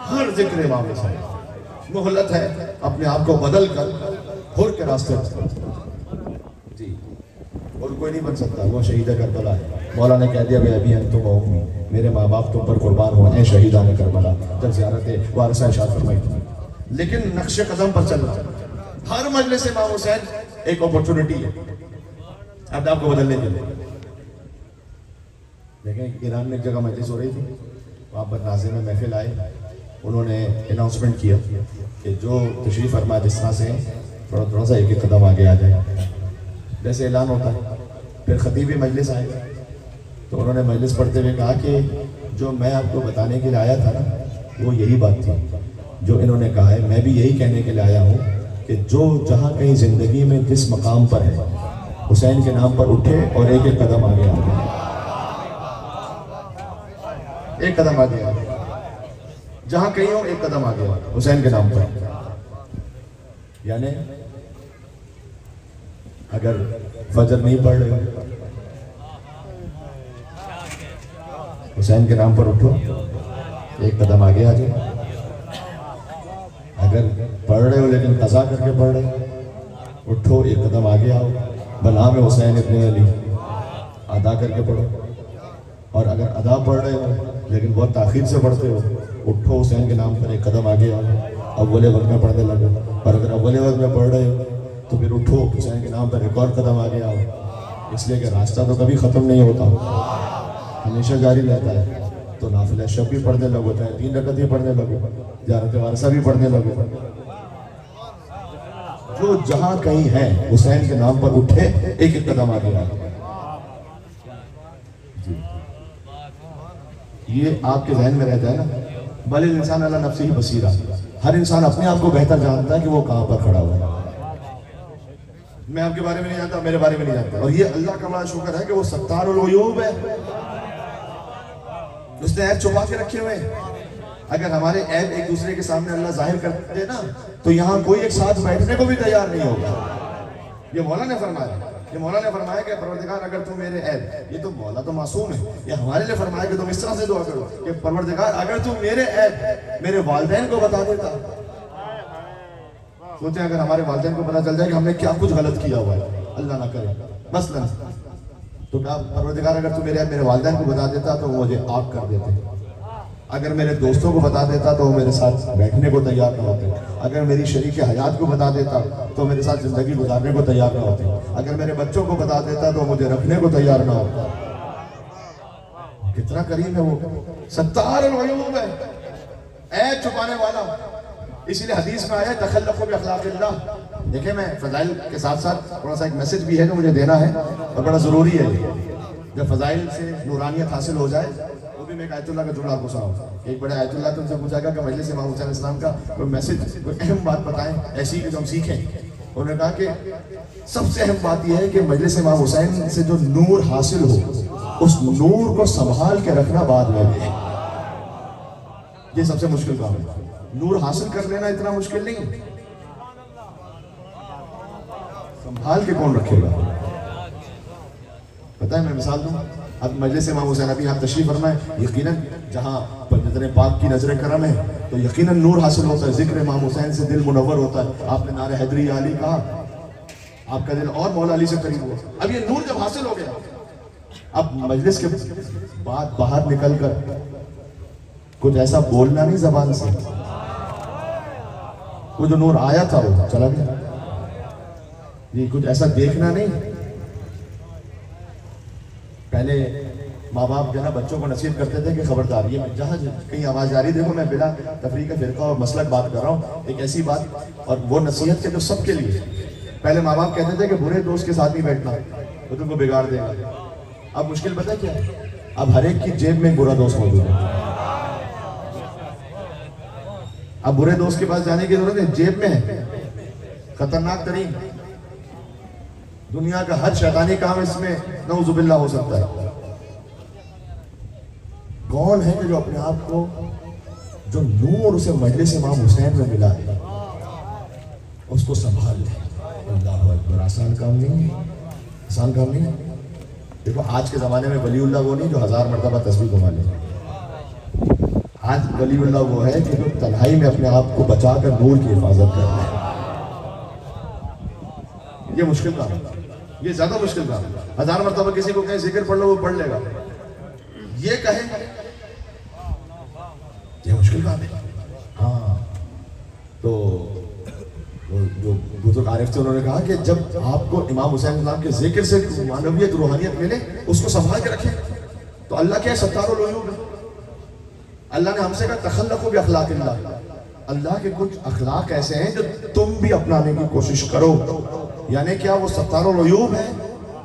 ہر ذکر امام حسین مہلت ہے اپنے آپ کو بدل کر حر کے راستے پر جی، اور کوئی نہیں بن سکتا، وہ شہید کربلا ہے۔ مولا نے کہہ دیا بے ابی انتم و امی، میرے ماں باپ تم پر قربان ہوئے ہیں شہیدان کربلا، جب زیارت وارثہ ارشاد فرمائی تھی۔ لیکن نقش قدم پر چلنا، ہر مجلس امام حسین ایک اپورچونٹی ہے اب آپ کو بدلنے کے لیے۔ دیکھیں ایران میں ایک جگہ مجلس ہو رہی تھی، وہاں پر ناظر میں محفل آئے، انہوں نے اناؤنسمنٹ کیا کہ جو تشریف فرما جس طرح سے تھوڑا سا ایک قدم آگے آ جائے، جیسے اعلان ہوتا ہے۔ پھر خطیب مجلس آئے تو انہوں نے مجلس پڑھتے ہوئے کہا کہ جو میں آپ کو بتانے کے لیے آیا تھا نا وہ یہی بات تھی جو انہوں نے کہا ہے، میں بھی یہی کہنے کے لیے آیا ہوں کہ جو جہاں کہیں زندگی میں جس مقام پر ہے حسین کے نام پر اٹھے اور ایک ایک قدم آگے آ جائے، ایک قدم آگے آ جائے، جہاں کہیں ہو ایک قدم آگے آ جائے حسین کے نام پر۔ یعنی اگر فجر نہیں پڑھ رہے حسین کے نام پر اٹھو ایک قدم آگے آ جائے، اگر پڑھ رہے ہو لیکن قضا کر کے پڑھ رہے ہو اٹھو ایک قدم آگے آؤ، بنام حسین ابن علی ادا کر کے پڑھو، اور اگر ادا پڑھ رہے ہو لیکن بہت تاخیر سے پڑھتے ہو اٹھو حسین کے نام پر ایک قدم آگے آؤ، اول وقت میں پڑھنے لگو، اور اگر اول وقت میں پڑھ رہے ہو تو پھر اٹھو حسین کے نام پر ایک اور قدم آگے آؤ، اس لیے کہ راستہ تو کبھی ختم نہیں ہوتا، ہمیشہ جاری رہتا ہے۔ تو نافلہ شب بھی پڑھنے لگو، چاہے 3 رکعت ہی پڑھنے لگو، زیارت وارثہ بھی پڑھنے لگو، جو جہاں کہیں ہے حسین کے نام پر اٹھے ایک ایک قدم آگے آئے۔ یہ آپ کے ذہن میں رہتا ہے نا، بل الانسان علی نفسہ بصیرہ، ہر انسان اپنے آپ کو بہتر جانتا ہے کہ وہ کہاں پر کھڑا ہوا ہے۔ میں آپ کے بارے میں نہیں جانتا، میرے بارے میں نہیں جانتا، اور یہ اللہ کا بڑا شکر ہے کہ وہ ستار العیوب ہے، اس نے عیب چھپا کے رکھے ہوئے ہیں۔ اگر ہمارے عیب ایک دوسرے کے سامنے اللہ ظاہر کرتے نا تو یہاں کوئی ایک ساتھ بیٹھنے کو بھی تیار نہیں ہوگا۔ یہ مولا نے فرمایا یہ مولا نے فرمایا کہ پروردگار اگر تو میرے عیب، یہ تو مولا تو معصوم ہے، یہ ہمارے لیے فرمایا کہ تم اس طرح سے دعا کرو کہ پروردگار اگر تو میرے عیب میرے والدین کو بتا دیتا. سوچیں اگر ہمارے والدین کو پتا چل جائے کہ ہم نے کیا کچھ غلط کیا ہوا ہے، اللہ نہ کرے مثلا، تو کہا پروردگار اگر تو میرے عیب میرے والدین کو بتا دیتا تو وہ مجھے آگ کر دیتے. اگر میرے دوستوں کو بتا دیتا تو وہ میرے ساتھ بیٹھنے کو تیار نہ ہوتے. اگر میری شریک حیات کو بتا دیتا تو میرے ساتھ زندگی گزارنے کو تیار نہ ہوتے. اگر میرے بچوں کو بتا دیتا تو مجھے رکھنے کو تیار نہ ہوتا. کتنا کریم ہے وہ، ستار العیوب ہے، عیب چھپانے والا. اسی لیے حدیث میں آیا تخلقوا باخلاق اللہ. دیکھیں میں فضائل کے ساتھ ساتھ تھوڑا سا ایک میسج بھی ہے جو مجھے دینا ہے اور بڑا ضروری ہے. جب فضائل سے نورانیت حاصل ہو جائے وہ بھی میں ایک آیت اللہ کا جملہ آپ کو سناؤں. ایک بڑے آیت اللہ تم سے پوچھا گیا کہ مجلس امام حسین علیہ السلام کا کوئی میسج، کوئی اہم بات بتائیں ایسی کہ جو ہم سیکھیں. انہوں نے کہا کہ سب سے اہم بات یہ ہے کہ مجلس امام حسین سے جو نور حاصل ہو اس نور کو سنبھال کے رکھنا بعد میں ہے. یہ سب سے مشکل کام ہے. نور حاصل کر لینا اتنا مشکل نہیں، سنبھال کے کون رکھے گا. پتہ ہے میں مثال دوں، اب مجلس امام حسین ابھی آپ تشریف فرمائیں، یقیناً جہاں نظر پاک کی نظر کرم ہے تو یقیناً نور حاصل ہوتا ہے. ذکر امام حسین سے دل منور ہوتا ہے. آپ نے نعرہ حیدری علی کہا، آپ کا دل اور مولا علی سے قریب ہوا. اب یہ نور جب حاصل ہو گیا، اب مجلس کے بعد باہر نکل کر کچھ ایسا بولنا نہیں زبان سے، وہ جو نور آیا تھا وہ چلا گیا. یہ کچھ ایسا دیکھنا نہیں. پہلے ماں باپ جو ہے نا بچوں کو نصیحت کرتے تھے کہ خبردار، یہ جہاں کہیں آواز جاری دیکھو، میں بلا تفریق فرقہ اور مسلک بات کر رہا ہوں، ایک ایسی بات اور وہ نصیحت کے جو سب کے لیے. پہلے ماں باپ کہتے تھے کہ برے دوست کے ساتھ نہیں بیٹھنا، وہ تم کو بگاڑ دے گا. اب مشکل پتہ کیا ہے؟ اب ہر ایک کی جیب میں برا دوست موجود ہے. اب برے دوست کے پاس جانے کی ضرورت ہے، جیب میں ہے. خطرناک ترین دنیا کا ہر شیطانی کام اس میں نعوذ باللہ ہو سکتا ہے. کون ہے کہ جو اپنے آپ کو جو نور اسے مجلس امام حسین میں ملا ہے اس کو سنبھال لے. اللہ اکبر. آسان کام نہیں، آسان کام نہیں. دیکھو آج کے زمانے میں ولی اللہ وہ نہیں جو 1000 مرتبہ تسبیح گھما لے. آج ولی اللہ وہ ہے کہ جو تنہائی میں اپنے آپ کو بچا کر نور کی حفاظت کر رہے ہیں. یہ مشکل کام ہے، یہ زیادہ مشکل کام ہے. 1000 مرتبہ کسی کو کہیں ذکر پڑھ لو وہ پڑھ لے گا، یہ کہے یہ مشکل کام ہے. ہاں تو جو بزرگ عارف تھے انہوں نے کہا کہ جب آپ کو امام حسین السلام کے ذکر سے معنویت روحانیت ملے اس کو سنبھال کے رکھیں. تو اللہ کیا ہے؟ ستار العیوب ہے. اللہ نے ہم سے کہا تخلقوا باخلاق اللہ. اللہ کے کچھ اخلاق ایسے ہیں جو تم بھی اپنانے کی کوشش کرو. یعنی کیا وہ ستار العیوب ہے،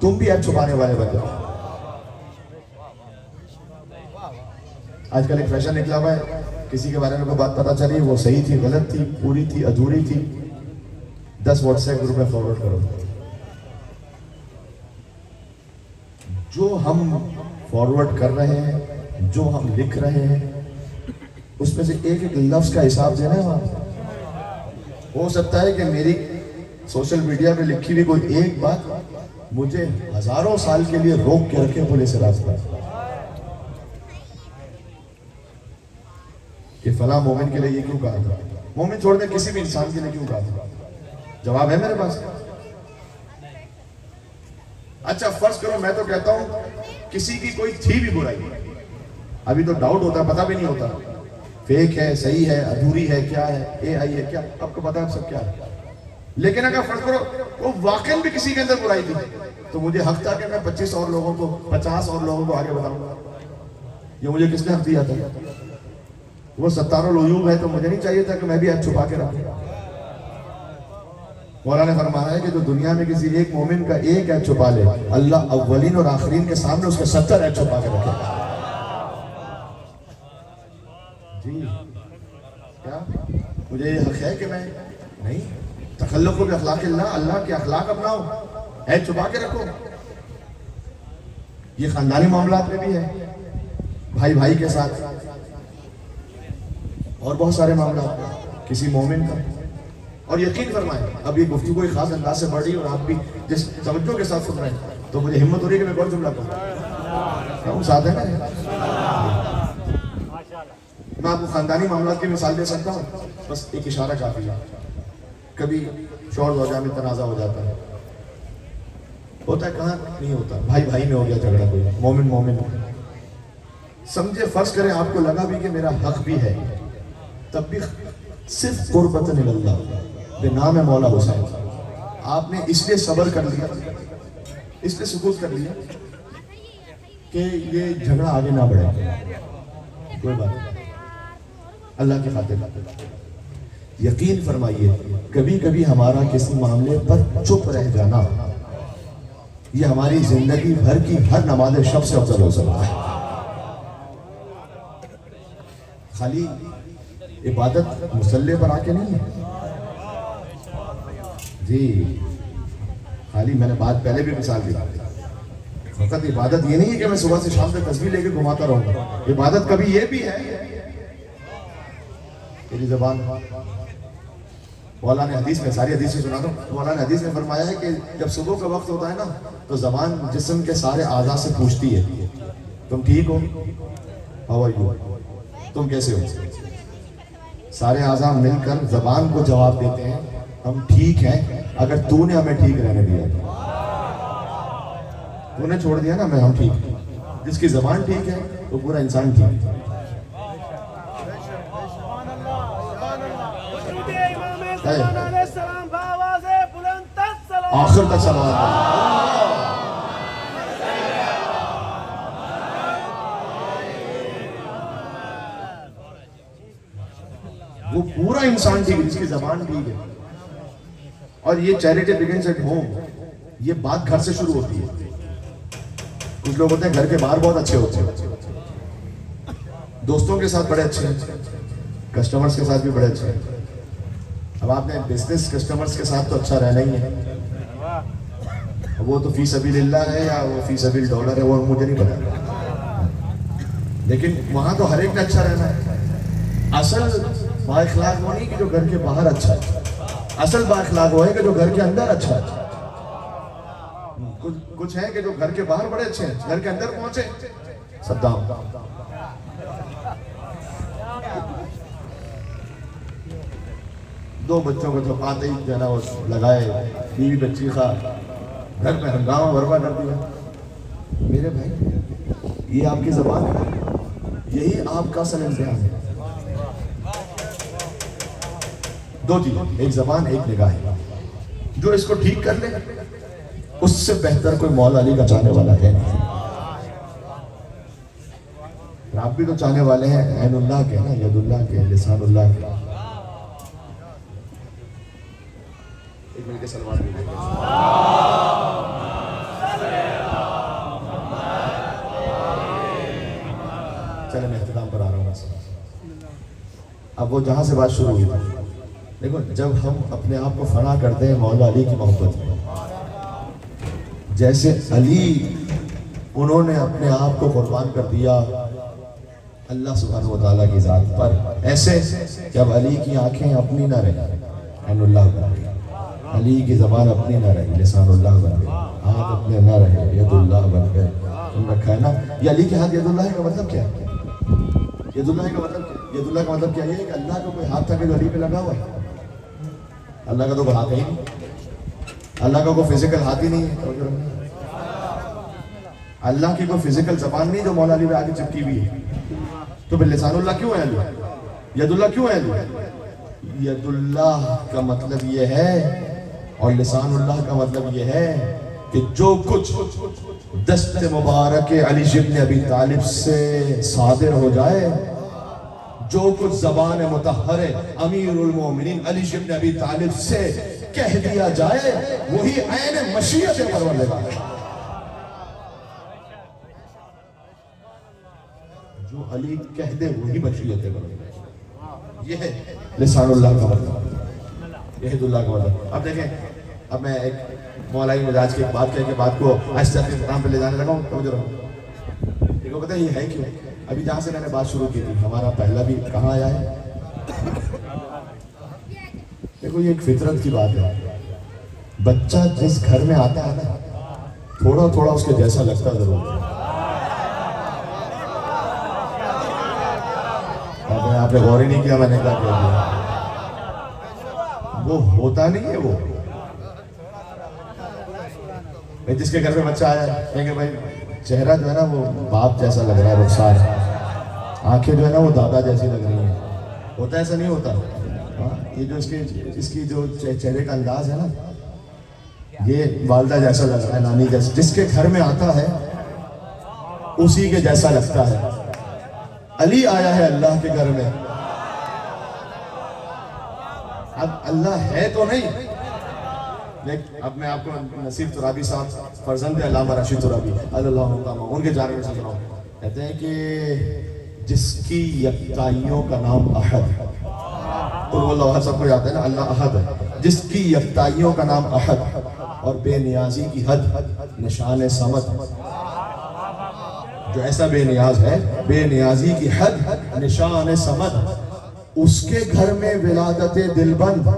تم بھی عیب چھپانے والے بن جاؤ. آج کل ایک فیشن نکلا ہوا ہے، کسی کے بارے میں کوئی بات پتہ چلی، وہ صحیح تھی، غلط تھی، پوری تھی، ادھوری تھی، 10 واٹس ایپ گروپ میں فارورڈ کرو. جو ہم فارورڈ کر رہے ہیں، جو ہم لکھ رہے ہیں، اس میں سے ایک ایک لفظ کا حساب دینا ہے. وہاں ہو سکتا ہے کہ میری سوشل میڈیا پہ لکھی ہوئی کوئی ایک بات مجھے ہزاروں سال کے لیے روک کے رکھے پولیس راستہ کہ فلاں مومن کے لیے یہ کیوں کہا تھا. مومن چھوڑ دیں، کسی بھی انسان کے لیے کیوں کہا تھا؟ جواب ہے میرے پاس. اچھا فرض کرو میں تو کہتا ہوں کسی کی کوئی تھی بھی برائی، ابھی تو ڈاؤٹ ہوتا ہے، پتہ بھی نہیں ہوتا فیک ہے، صحیح ہے، ادھوری ہے، کیا ہے، اے آئی ہے، کیا آپ کو پتہ ہے سب کیا ہے. لیکن اگر فرض کرو وہ واقعاً بھی کسی کے اندر برائی تھی تو مجھے حق تھا کہ میں 25 اور لوگوں کو 50 اور لوگوں کو آگے بتاؤں گا. یہ مجھے کس نے حق دیا تھا؟ وہ ستار العیوب ہے تو مجھے نہیں چاہیے تھا کہ میں بھی عیب چھپا کے رکھوں. مولا نے فرمایا ہے کہ جو دنیا میں کسی ایک مومن کا ایک عیب چھپا لے، اللہ اولین اور آخرین کے سامنے اس کے 70 عیب چھپا کے رکھے. جی کیا مجھے یہ حق ہے کہ میں نہیں؟ تخلقوا باخلاق اللہ، اللہ کے اخلاق اپناؤ، عیب چھپا کے رکھو. یہ خاندانی معاملات میں بھی ہے، بھائی بھائی کے ساتھ، اور بہت سارے معاملات کسی مومن کا. اور یقین فرمائیں اب یہ گفتگو ایک خاص انداز سے بڑھ رہی ہے اور آپ بھی جس توجہ کے ساتھ سن رہے ہیں تو مجھے ہمت ہو رہی ہے کہ میں اور جملہ کہوں ساتھ ہے نا. میں آپ کو خاندانی معاملات کی مثال دے سکتا ہوں, بس ایک اشارہ کافی ہے. کبھی شوہر زوجہ میں تنازع ہو جاتا ہے, ہوتا ہے کہاں نہیں ہوتا, بھائی بھائی میں ہو گیا جھگڑا, کوئی مومن مومن سمجھے, فرض کریں آپ کو لگا بھی کہ میرا حق بھی ہے, تب بھی صرف قربت اللہ بے نام ہے مولا حسین, آپ نے اس لیے صبر کر لیا, اس لیے سکوت کر لیا کہ یہ جھگڑا آگے نہ بڑھے. کوئی بات نہیں, اللہ کی خاطر. یقین فرمائیے کبھی کبھی ہمارا کسی معاملے پر چپ رہ جانا یہ ہماری زندگی بھر کی ہر نماز شب سے افضل ہو سکتا ہے. خالی عبادت مصلی پر آ کے نہیں ہے جی, خالی میں نے بات پہلے بھی مثال دی, فقط عبادت یہ نہیں ہے کہ میں صبح سے شام تک تسبیح لے کے گھماتا رہوں گا. عبادت کبھی یہ بھی ہے, میری زبان مولا نے حدیث میں, ساری حدیث میں سنا دوں, مولا نے حدیث میں فرمایا ہے کہ جب صبح کا وقت ہوتا ہے نا تو زبان جسم کے سارے اعضاء سے پوچھتی ہے تم ٹھیک ہو, ہاؤ آر یو, تم کیسے ہو. سارے اعضاء مل کر زبان کو جواب دیتے ہیں ہم ٹھیک ہیں اگر تو نے ہمیں ٹھیک رہنے دیا, تو نے چھوڑ دیا نا میں ہم ٹھیک. جس کی زبان ٹھیک ہے وہ پورا انسان ٹھیک ہے. آخر تک سلام وہ پورا انسان ٹھیک ہے جس کی زبان ٹھیک ہے. اور یہ چیریٹی بگنز ایٹ ہوم, یہ بات گھر سے شروع ہوتی ہے. کچھ لوگ ہوتے ہیں گھر کے باہر بہت اچھے ہوتے ہیں, دوستوں کے ساتھ بڑے اچھے ہیں, کسٹمرز کے ساتھ بھی بڑے اچھے ہیں. اب آپ نے بزنس کسٹمرز کے ساتھ تو اچھا رہنا ہی ہے, وہ تو فی سبیل اللہ ہے یا وہ فی سبیل ڈالر ہے وہ مجھے نہیں پتا, لیکن وہاں تو ہر ایک نے اچھا رہنا ہے. اصل با اخلاق وہ نہیں کہ جو گھر کے باہر اچھا ہے, اصل با اخلاق وہ ہے کہ جو گھر کے اندر اچھا ہے. کچھ ہیں کہ جو گھر کے باہر بڑے اچھے ہیں, گھر کے اندر پہنچے صدام. دو بچوں کو تو پاتے ہی جو ہے نا وہ لگائے, بیوی بچی خواہ, گھر میں ہنگامہ برپا کر دیا. میرے بھائی یہ آپ کی زبان ہے, یہی آپ کا اصل امتحان ہے. دو چیزیں, ایک زبان ایک نگاہ. جو اس کو ٹھیک کر لے اس سے بہتر کوئی مولا علی کا چاہنے والا ہے نہیں. آپ بھی تو چاہنے والے ہیں عین اللہ کے نا, ید اللہ کے, لسان اللہ کے. ایک مل کے سلمان بھی دیں. چلے میں اختتام پر آ رہا ہوں. اب وہ جہاں سے بات شروع ہوئی تھی, دیکھو جب ہم اپنے آپ کو فنا کرتے ہیں مولا علی کی محبت میں, جیسے علی انہوں نے اپنے آپ کو قربان کر دیا اللہ سبحانہ و تعالیٰ کی ذات پر, ایسے جب علی کی آنکھیں اپنی نہ رہیں, عین اللہ بن گئی, علی کی زبان اپنی نہ رہی, لسان اللہ بن گئی, ہاتھ اپنے نہ رہے, ید اللہ بن گئے. تم رکھا ہے نا, یہ علی کے ہاتھ ید اللہ کا مطلب کیا ہے؟ ید اللہ کا مطلب کیا؟ ید اللہ کا مطلب کیا ہے کہ اللہ کا کوئی ہاتھ تھا کہ جو علی پہ لگا ہوا ہے. اللہ کا تو کوئی ہاتھ ہی نہیں, اللہ کا کوئی فزیکل ہاتھ ہی نہیں ہے. اللہ کی کوئی فزیکل زبان نہیں جو مولا علی پہ آگے چپکی ہوئی ہے. تو پھر لسان اللہ کیوں ہے علی, ید اللہ کیوں ہے علی؟ ید اللہ کا مطلب یہ ہے اور لسان اللہ کا مطلب یہ ہے کہ جو کچھ دست مبارک علی ابن ابی طالب سے صادر ہو جائے, جو کچھ زبان مطہر امیر المومنین علی ابن ابی طالب سے کہہ دیا جائے وہی عین مشیت پروردگار ہے. جو علی کہہ دے وہی مشیت پروردگار, یہ ہے لسان اللہ کا مطلب, یہ اللہ کا مطلب. اب دیکھیں, اب میں ایک مولائی مزاج کی ایک بات کہہ کے بات کو آہستہ آہستہ اختتام پہ لے جانے لگا ہوں. توجہ رہو, دیکھو پتہ ہے یہ ہے کیوں. ابھی جہاں سے میں نے بات شروع کی تھی, ہمارا پہلا بھی کہاں آیا ہے؟ دیکھو یہ ایک فطرت کی بات ہے، بچہ جس گھر میں آتا ہے نا تھوڑا تھوڑا اس کے جیسا لگتا ضرور ہے۔ آپ نے غور ہی نہیں کیا میں نے کیا کہہ دیا، وہ ہوتا نہیں ہے وہ جس کے گھر میں بچہ آیا ہے کہ بھائی چہرہ جو ہے نا وہ باپ جیسا لگ رہا ہے، رخسار، آنکھیں جو ہے نا وہ دادا جیسی لگ رہی ہیں، ہوتا ایسا نہیں ہوتا؟ یہ جو اس کی جو چہرے کا انداز ہے نا یہ والدہ جیسا لگ رہا ہے، نانی جیسا، جس کے گھر میں آتا ہے اسی کے جیسا لگتا ہے۔ علی آیا ہے اللہ کے گھر میں، اب اللہ ہے تو نہیں، لیکن اب میں آپ کو نصیر ترابی صاحب فرزند علامہ رشید ترابی اللہ عنہ ان کے جانب سے سناؤں، کہتے ہیں کہ جس کی یکتائیوں کا نام احد، قل هو اللہ احد سب کو یاد ہے نا، اللہ احد ہے، جس کی یکتائیوں کا نام احد اور بے نیازی کی حد نشان صمد، جو ایسا بے نیاز ہے، بے نیازی کی حد نشان صمد، اس کے گھر میں ولادت دلبند،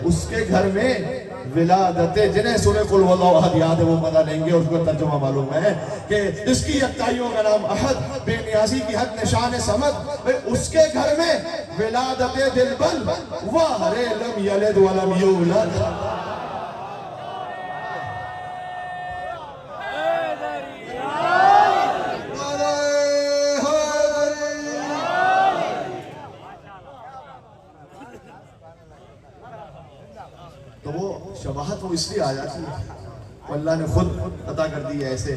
اس کے گھر میں ولادت، جنہیں سورہ قل هو اللہ احد یاد ہے وہ پتہ لیں گے، اس کو ترجمہ معلوم ہے کہ اس کی یکتائیوں کا نام احد، بے نیازی کی حد نشان صمد، اس کے گھر میں ولادت دلبند، وَهْرِ لَمْ يَلِدْ وَلَمْ يُولَدْ۔ تو وہ شباہت وہ اس لیے آ جاتی ہے، اللہ نے خود عطا کر دی ہے ایسے،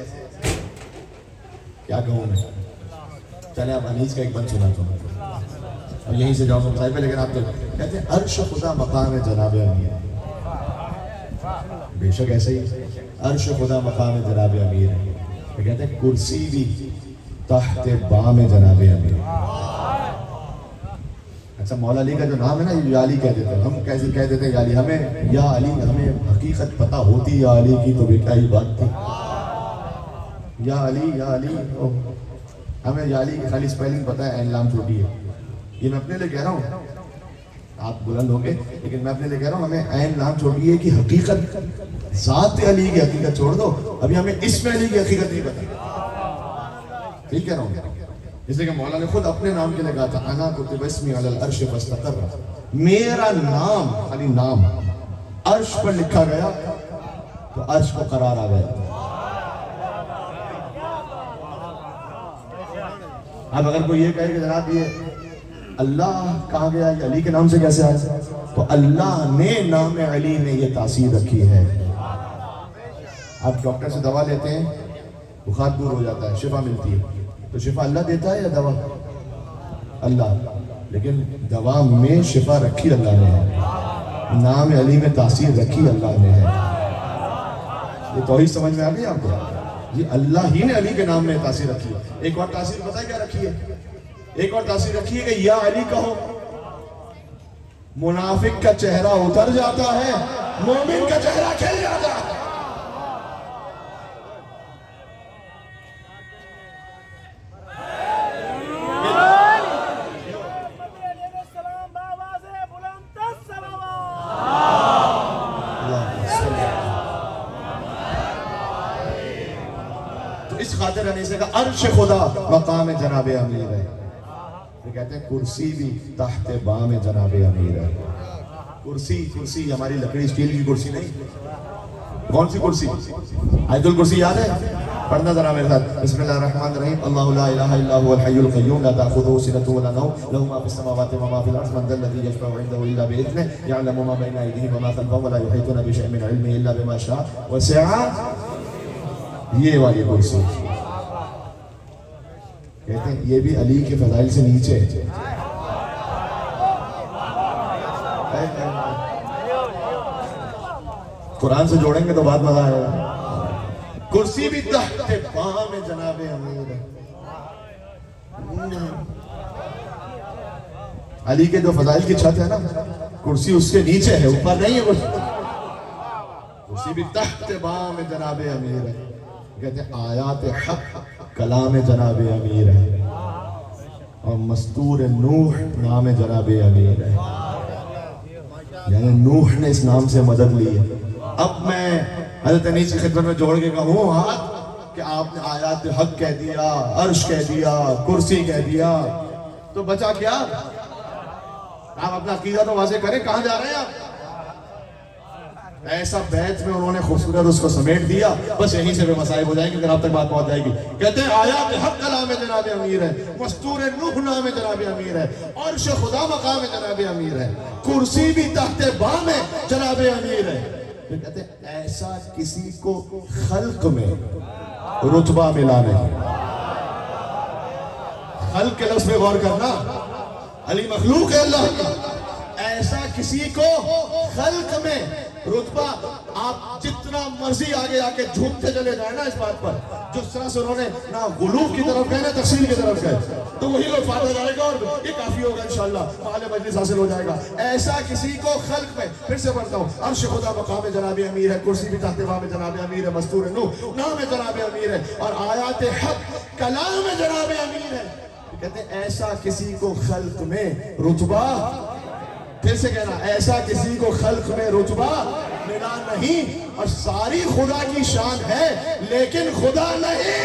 کیا کہوں میں، چلیں اب انیس کا ایک بند سنا تو اور یہیں سے جاؤں صاحب پہ، لیکن آپ تو کہتے ہیں عرش خدا مقام جناب امیر، بے شک ایسے ہی عرش خدا مقام جناب امیر ہے، کہتے ہیں کرسی بھی تحت بام جناب امیر۔ اچھا مولا علی کا جو نام ہے نا یہ یا علی کہہ دیتے ہیں، ہم کیسے کہہ دیتے ہیں یا علی، ہمیں یا علی، ہمیں حقیقت پتہ ہوتی یا علی کی تو کیا ہی بات تھی، یا علی یا علی، ہمیں یا علی کی خالی سپیلنگ پتہ ہے، عین لام چھوٹی ہے، یہ میں اپنے لئے کہہ رہا ہوں، آپ بلند ہوں گے لیکن میں اپنے لئے کہہ رہا ہوں ہمیں عین لام چھوٹی ہے کہ حقیقت ذات علی کی حقیقت چھوڑ دو، ابھی ہمیں اسم علی کی حقیقت نہیں پتہ، ٹھیک کہہ رہا ہوں، اس لیے کہ مولا نے خود اپنے نام کے لئے کہا تھا انا کتب اسمی علی العرش فاستقر، میرا نام، خالی نام عرش پر لکھا گیا تو عرش کو قرار آ گیا۔ اب اگر کوئی یہ کہے کہ جناب یہ اللہ کہاں گیا، یہ علی کے نام سے کیسے آیا، تو اللہ نے نام علی میں یہ تاثیر رکھی ہے۔ آپ ڈاکٹر سے دوا لیتے ہیں بخار دور ہو جاتا ہے، شفا ملتی ہے، تو شفا اللہ دیتا ہے یا دوا؟ اللہ، لیکن دوا میں شفا رکھی اللہ نے ہے، نام علی میں تاثیر رکھی اللہ نے ہے، یہ توحید سمجھ میں آ گئی آپ کو؟ یہ اللہ ہی نے علی کے نام میں تاثیر رکھی ہے۔ ایک اور تاثیر پتہ ہے کیا رکھی ہے؟ ایک اور تاثیر رکھی ہے کہ یا علی کہو منافق کا چہرہ اتر جاتا ہے، مومن کا چہرہ کھل جاتا ہے۔ اس خاطر رہنے سے کہا عرش خدا مقام جناب امیر ہے، یہ کہتے ہیں کرسی بھی تحت بام جناب امیر ہے۔ کرسی ہماری لکڑی اسٹیل کی کرسی نہیں، کون سی کرسی؟ آیت الکرسی یاد ہے؟ پڑھنا ذرا میرے ساتھ، بسم اللہ الرحمن الرحیم، اللہ لا الہ الا هو الحی القیوم لا تأخذه سنة ولا نوم له ما في السماوات وما في الارض من ذا الذي يشفع عنده الا باذنه يعلم ما بين ايديهم وما خلفهم ولا يحيطون بشيء من علمه الا بما شاء وسع، یہ والی کرسی کہتے ہیں یہ بھی علی کے فضائل سے نیچے ہے۔ قرآن سے جوڑیں گے تو بات مزہ آئے گا۔ کرسی بھی تحت بام جناب امیر ہے، علی کے جو فضائل کی چھت ہے نا کرسی اس کے نیچے ہے، اوپر نہیں ہے کرسی بھی تحت بام جناب امیر ہے۔ کہتے ہیں آیات حق کلام جناب امیر ہے، اور مستور نوح نام جناب امیر ہے، یعنی نوح نے اس نام سے مدد لی ہے۔ اب میں حضرت انیس کی خدمت میں جوڑ کے کہوں ہاتھ کہ آپ نے آیات حق کہہ دیا، عرش کہہ دیا، کرسی کہہ دیا، تو بچا کیا؟ آپ اپنا عقیدہ تو واضح کریں، کہاں جا رہے ہیں آپ؟ ایسا بیت میں انہوں نے خوبصورت اس کو سمیٹ دیا، بس یہیں سے بے مسائب ہو جائیں گے، پھر آپ تک بات پہنچ جائے گی۔ کہتے ہیں آیات حق کلام جناب امیر ہے، مستور نوح نام جناب امیر ہے، عرش خدا مقام جناب امیر ہے، کرسی بھی تحت بام جناب امیر ہے۔ پھر کہتے ہیں ایسا کسی کو خلق میں رتبہ ملا نہیں۔ خلق کے لفظ میں غور کرنا، علی مخلوق ہے اللہ کی، ایسا کسی کو خلق میں رتبہ، آپ جتنا مرضی آگے آ کے جھومتے چلے جائیں نا اس بات پر، جس طرح سے انہوں نے نہ غلوب کی طرف گئے نہ تقسیم کی طرف گئے، تو وہی لوگ فاتح جائے گا اور یہ کافی ہوگا انشاءاللہ، فعال مجلس حاصل ہو جائے گا۔ ایسا کسی کو خلق میں، پھر سے پڑھتا ہوں، عرش خدا مقام جناب امیر ہے، کرسی بھی تحت بام جناب امیر ہے، مستور نوح نام جناب امیر ہے، اور آیات حق کلام جناب امیر ہے۔ کہتے ہیں ایسا کسی کو خلق میں رتبہ، پھر سے کہنا، ایسا کسی کو خلق میں رتبہ ملا نہیں، اور ساری خدا کی شان ہے لیکن خدا نہیں۔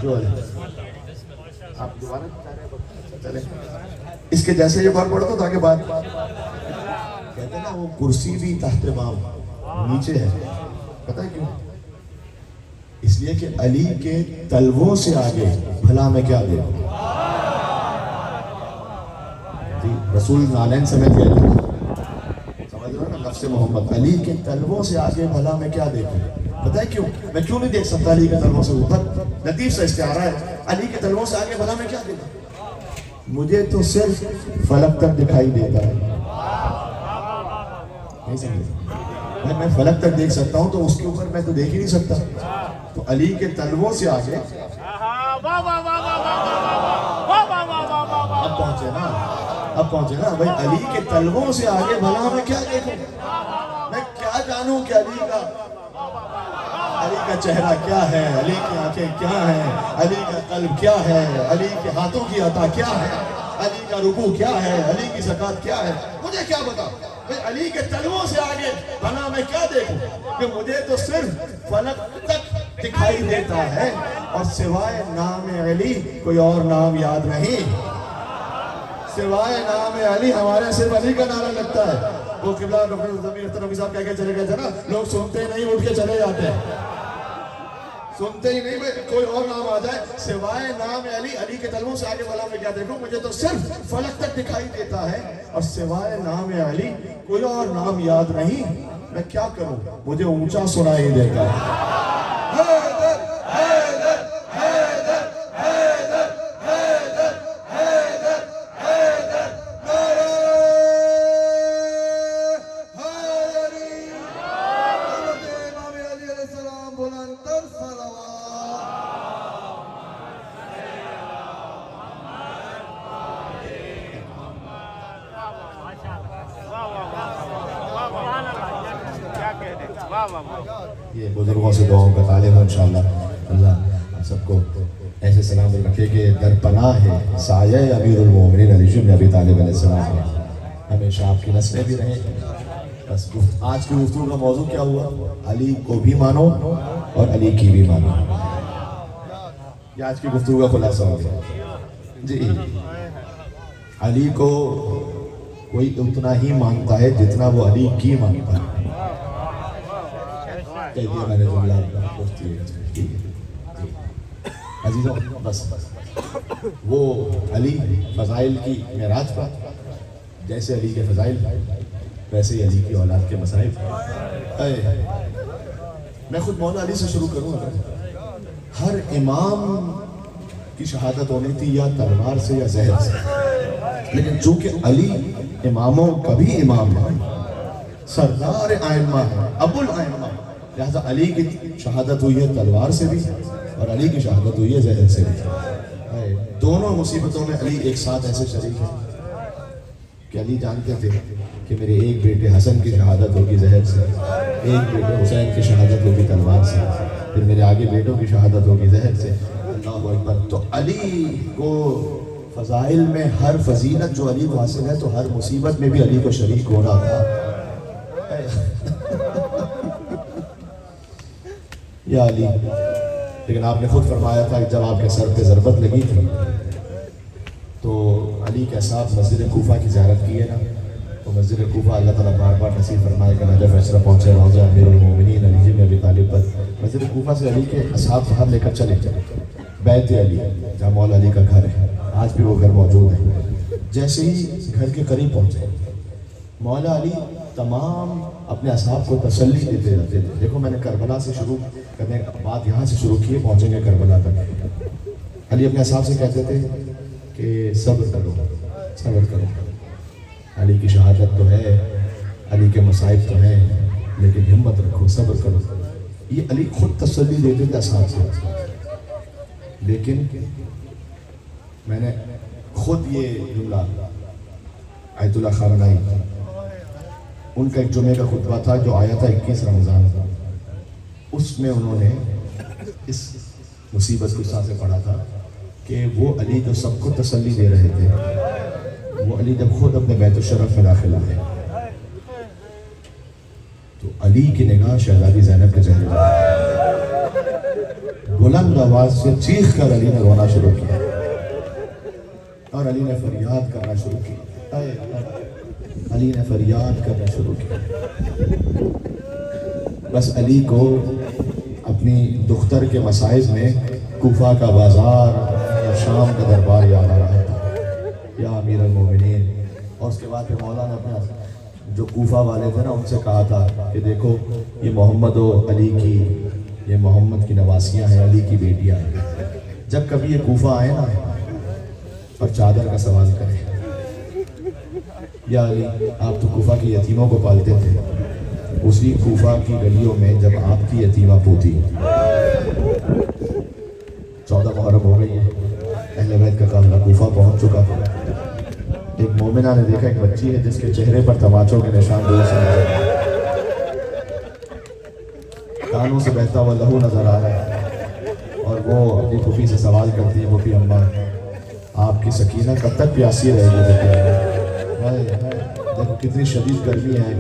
جو ہے آپ دوبارہ چلیں اس کے جیسے یہ بار پڑھتا ہوں تاکہ بات کہتے ہیں نا وہ کرسی بھی تحت بام نیچے ہے، پتہ ہے کیوں؟ اس لیے کہ علی کے تلووں سے آگے بھلا میں کیا دے جی، رسول نالین سمیت گئے سمجھ رہے نا، نفس محمد علی کے تلووں سے آگے بھلا میں کیا دیکھوں؟ پتہ ہے کیوں؟ میں کیوں نہیں دیکھ سکتا علی کے تلووں سے اوپر؟ لطیف سا استعارہ ہے، علی کے تلووں سے آگے بھلا میں کیا دیکھوں؟ مجھے تو صرف فلک تک دکھائی دیتا ہے، نہیں سمجھے؟ میں فلک تک دیکھ سکتا ہوں تو اس کے اوپر میں تو دیکھ ہی نہیں سکتا، تو علی کے تلووں سے آگے اب پہنچے نا بھائی، علی کے تلووں سے آگے بھلا میں کیا دیکھوں؟ میں کیا جانوں کہ علی کا چہرہ کیا ہے، علی کی آنکھیں کیا ہیں، علی کا قلب کیا ہے، علی کے ہاتھوں کی عطا کیا ہے، علی کا رکوع کیا ہے، علی کی زکوٰۃ کیا ہے، مجھے کیا بتا؟ علی کے تلووں سے آگے بھلا میں کیا دیکھوں؟ کہ مجھے تو صرف فلک تک دکھائی دیتا ہے، اور سوائے نام علی کوئی اور نام یاد نہیں۔ سوائے نام علی ہمارے صرف علی کا نعرہ لگتا ہے۔ وہ قبلہ ڈاکٹر ضمیر اختر نبی صاحب کہہ کے چلے گئے تھے نا، لوگ سنتے نہیں اٹھ کے چلے جاتے ہیں، سنتے ہی نہیں، بھائی کوئی اور نام آ جائے، سوائے نام علی، علی کے تلووں سے آگے بھلا میں کیا دیکھوں؟ مجھے تو صرف فلک تک دکھائی دیتا ہے، اور سوائے نام علی کوئی اور نام یاد نہیں، میں کیا کروں؟ مجھے اونچا سنائی دیتا ہے۔ یہ بزرگوں سے دعاؤں کا طالب ہے انشاءاللہ، اللہ ہم سب کو ایسے سلامت رکھے کہ در پناہ ہے سایہ امیر المومنین علی بن ابی طالب علیہ السلام، ہمیشہ آپ کی نسلیں بھی رہیں۔ بس آج کی گفتگو کا موضوع کیا ہوا؟ علی کو بھی مانو اور علی کی بھی مانو، یہ آج کی گفتگو کا خلاصہ ہو گیا جی۔ علی کو کوئی اتنا ہی مانتا ہے جتنا وہ علی کی مانتا ہے، کہہ دیا میں نے جملہ عزیزوں، بس وہ علی فضائل کی معراج پر، جیسے علی کے فضائل ویسے ہی علی کی اولاد کے مصائب۔ میں خود مولا علی سے شروع کروں، ہر امام کی شہادت ہونی تھی یا تلوار سے یا زہر سے، لیکن چونکہ علی اماموں کا بھی امام ہے، سردار ائمہ ہے، ابو الائمہ، لہذا علی کی شہادت ہوئی ہے تلوار سے بھی اور علی کی شہادت ہوئی ہے زہر سے. دونوں مصیبتوں میں علی ایک ساتھ ایسے شریک ہیں کہ علی جانتے تھے کہ میرے ایک بیٹے حسن کی شہادت ہوگی زہر سے, ایک بیٹے حسین کی شہادت ہوگی تلوار سے, پھر میرے آگے بیٹوں کی شہادت ہوگی زہر سے. اللہ اکبر. تو علی کو فضائل میں ہر فضیلت جو علی کو حاصل ہے, تو ہر مصیبت میں بھی علی کو شریک ہونا تھا. یا علی. لیکن آپ نے خود فرمایا تھا کہ جب آپ کے سر پہ ضربت لگی تھی تو علی کے ساتھ مسجد کوفہ کی زیارت کی ہے نا, تو مسجد کوفہ اللہ تعالیٰ بار بار نصیب فرمائے کہ نجف اشرف پہنچے روضہ امیر المومنین علی بن ابی طالب پر. مسجد کوفہ سے علی کے اصحاب باہر لے کر چلے بیت علی, جہاں مولا علی کا گھر ہے, آج بھی وہ گھر موجود ہے. جیسے ہی گھر کے قریب پہنچے, مولا علی تمام اپنے اصحاب کو تسلی دیتے رہتے تھے. دیکھو میں نے کربلا سے شروع کرنے بات یہاں سے شروع کی ہے, پہنچیں گے کربلا تک. علی اپنے اصحاب سے کہتے تھے کہ صبر کرو, صبر کرو. علی کی شہادت تو ہے, علی کے مصائب تو ہیں, لیکن ہمت رکھو, صبر کرو. یہ علی خود تسلی دیتے تھے اصحاب سے. لیکن میں نے خود یہ جملہ آیت اللہ خامنائی, ان کا ایک جمعے کا خطبہ تھا جو آیا تھا 21 رمضان, اس میں انہوں نے اس مصیبت کو ساتھ سے پڑھا تھا کہ وہ علی جو سب کو تسلی دے رہے تھے, وہ علی جب خود اپنے بیت الشرف میں داخل آئے تو علی کی نگاہ شہزادی زینب کے چہرے پر, بلند آواز سے چیخ کر علی نے رونا شروع کیا اور علی نے فریاد کرنا شروع کی. علی نے فریاد کرنا شروع کیا. بس علی کو اپنی دختر کے مسائز میں کوفہ کا بازار یا شام کا دربار یاد آ رہا تھا, یا امیر المومنین. اور اس کے بعد پھر مولا نے اپنے جو کوفہ والے تھے نا ان سے کہا تھا کہ دیکھو یہ محمد و علی کی, یہ محمد کی نواسیاں ہیں, علی کی بیٹیاں ہیں. جب کبھی یہ کوفہ آئے نا اور چادر کا سوال کریں, یا علی آپ تو کوفہ کی یتیموں کو پالتے تھے, اسی کوفہ کی گلیوں میں جب آپ کی یتیمہ پوتی 14 محرم ہو گئی ہے, اہل بیت کا قافلہ کوفہ پہنچ چکا تھا. ایک مومنہ نے دیکھا ایک بچی ہے جس کے چہرے پر تماچوں کے نشان دور سے نظر آ رہے ہیں, کانوں سے بہتا ہوا لہو نظر آ رہا ہے, اور وہ اپنی پھوپھی سے سوال کرتی ہے, پھوپھی اماں آپ کی سکینہ کب تک پیاسی رہے گی؟ دیکھو کتنی شدید گرمی ہے,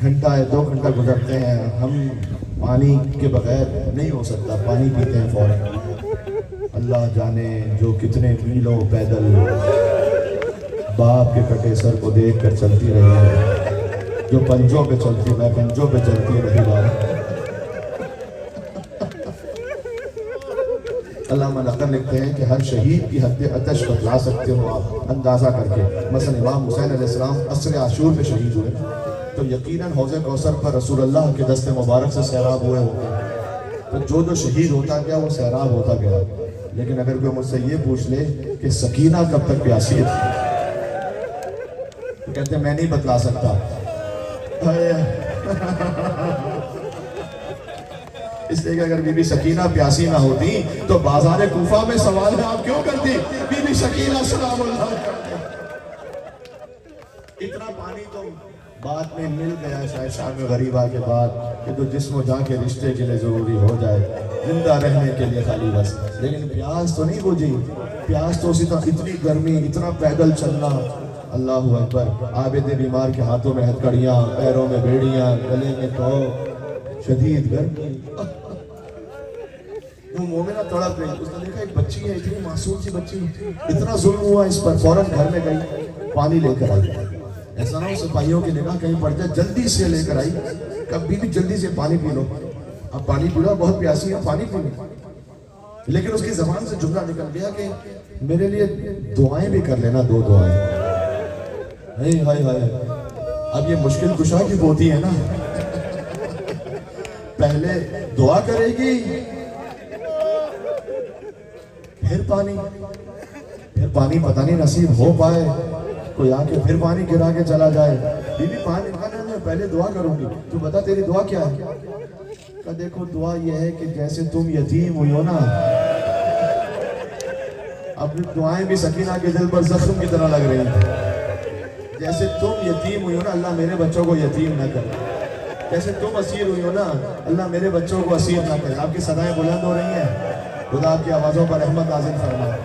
گھنٹہ ہے 2 گھنٹہ گزرتے ہیں, ہم پانی کے بغیر نہیں ہو سکتا, پانی پیتے ہیں فوراً. اللہ جانے جو کتنے میلوں پیدل باپ کے کٹے سر کو دیکھ کر چلتی رہی ہے, جو پنجوں پہ چلتی, میں پنجوں پہ چلتی رہی بات. علامہ نقل لکھتے ہیں کہ ہر شہید کی حد آتش بتلا سکتے ہو آپ اندازہ کر کے. مثلا امام حسین علیہ السلام عصر عاشور پہ شہید ہوئے, تو یقیناً حوض کوثر پر رسول اللہ کے دست مبارک سے سیراب ہوئے ہوتے, تو جو شہید ہوتا گیا وہ سیراب ہوتا گیا. لیکن اگر کوئی مجھ سے یہ پوچھ لے کہ سکینہ کب تک پیاسی ہے, تو کہتے ہیں میں نہیں بتلا سکتا. اس لیے کہ اگر بی بی سکینہ پیاسی نہ ہوتی تو بازار کوفہ میں سوال ہے آپ کیوں کرتی, بی بی سکینہ سلام اللہ کرتے. اتنا پانی تو بعد میں مل گیا شاید شام غریبہ کے بعد کہ تو جسم و جان کے رشتے کے لیے ضروری ہو جائے, زندہ رہنے کے لیے خالی بس. لیکن پیاس تو نہیں بجھی, پیاس تو اسی طرح, اتنی گرمی, اتنا پیدل چلنا. اللہ اکبر. عابد بیمار کے ہاتھوں میں ہتھکڑیاں, پیروں میں بیڑیاں, گلے میں تو شدید گرمی. وہ مومنہ تڑپ رہی, اس نے دیکھا ایک بچی ہے, اتنی معصوم سی بچی, اتنا ظلم ہوا اس پر, فوراً گھر میں گئی, پانی لے کر آئی. ایسا نہ ہو سپاہیوں کی نگاہ کہیں پڑ جائے, جلدی سے لے کر آئی, کبھی بھی جلدی سے پانی پی لو, اب پانی پی لو, بہت پیاسی ہے, پانی پی لو. لیکن اس کی زبان سے جملہ نکل گیا کہ میرے لیے دعائیں بھی کر لینا, 2 دعائیں. ہائے ہائے, اب یہ مشکل کشا کی پوتی ہے نا, پہلے دعا کرے گی پھر پانی پتہ نہیں نصیب ہو پائے, کوئی آ کے پھر پانی گرا کے چلا جائے. بی بی پانی میں پہلے دعا کروں گی, تو بتا تیری دعا کیا ہے؟ کہ دیکھو دعا یہ ہے کہ جیسے تم یتیم ہوئی ہو نا، اپنی دعائیں بھی سکینہ کے دل پر زخم کی طرح لگ رہی ہیں۔ جیسے تم یتیم ہوئی ہو نا، اللہ میرے بچوں کو یتیم نہ کرے۔ جیسے تم اسیر ہوئی ہو نا، اللہ میرے بچوں کو اسیر نہ کرے۔ آپ کی صدائیں بلند ہو رہی ہیں، خدا آپ کی آوازوں پر رحمت نازل فرمائے،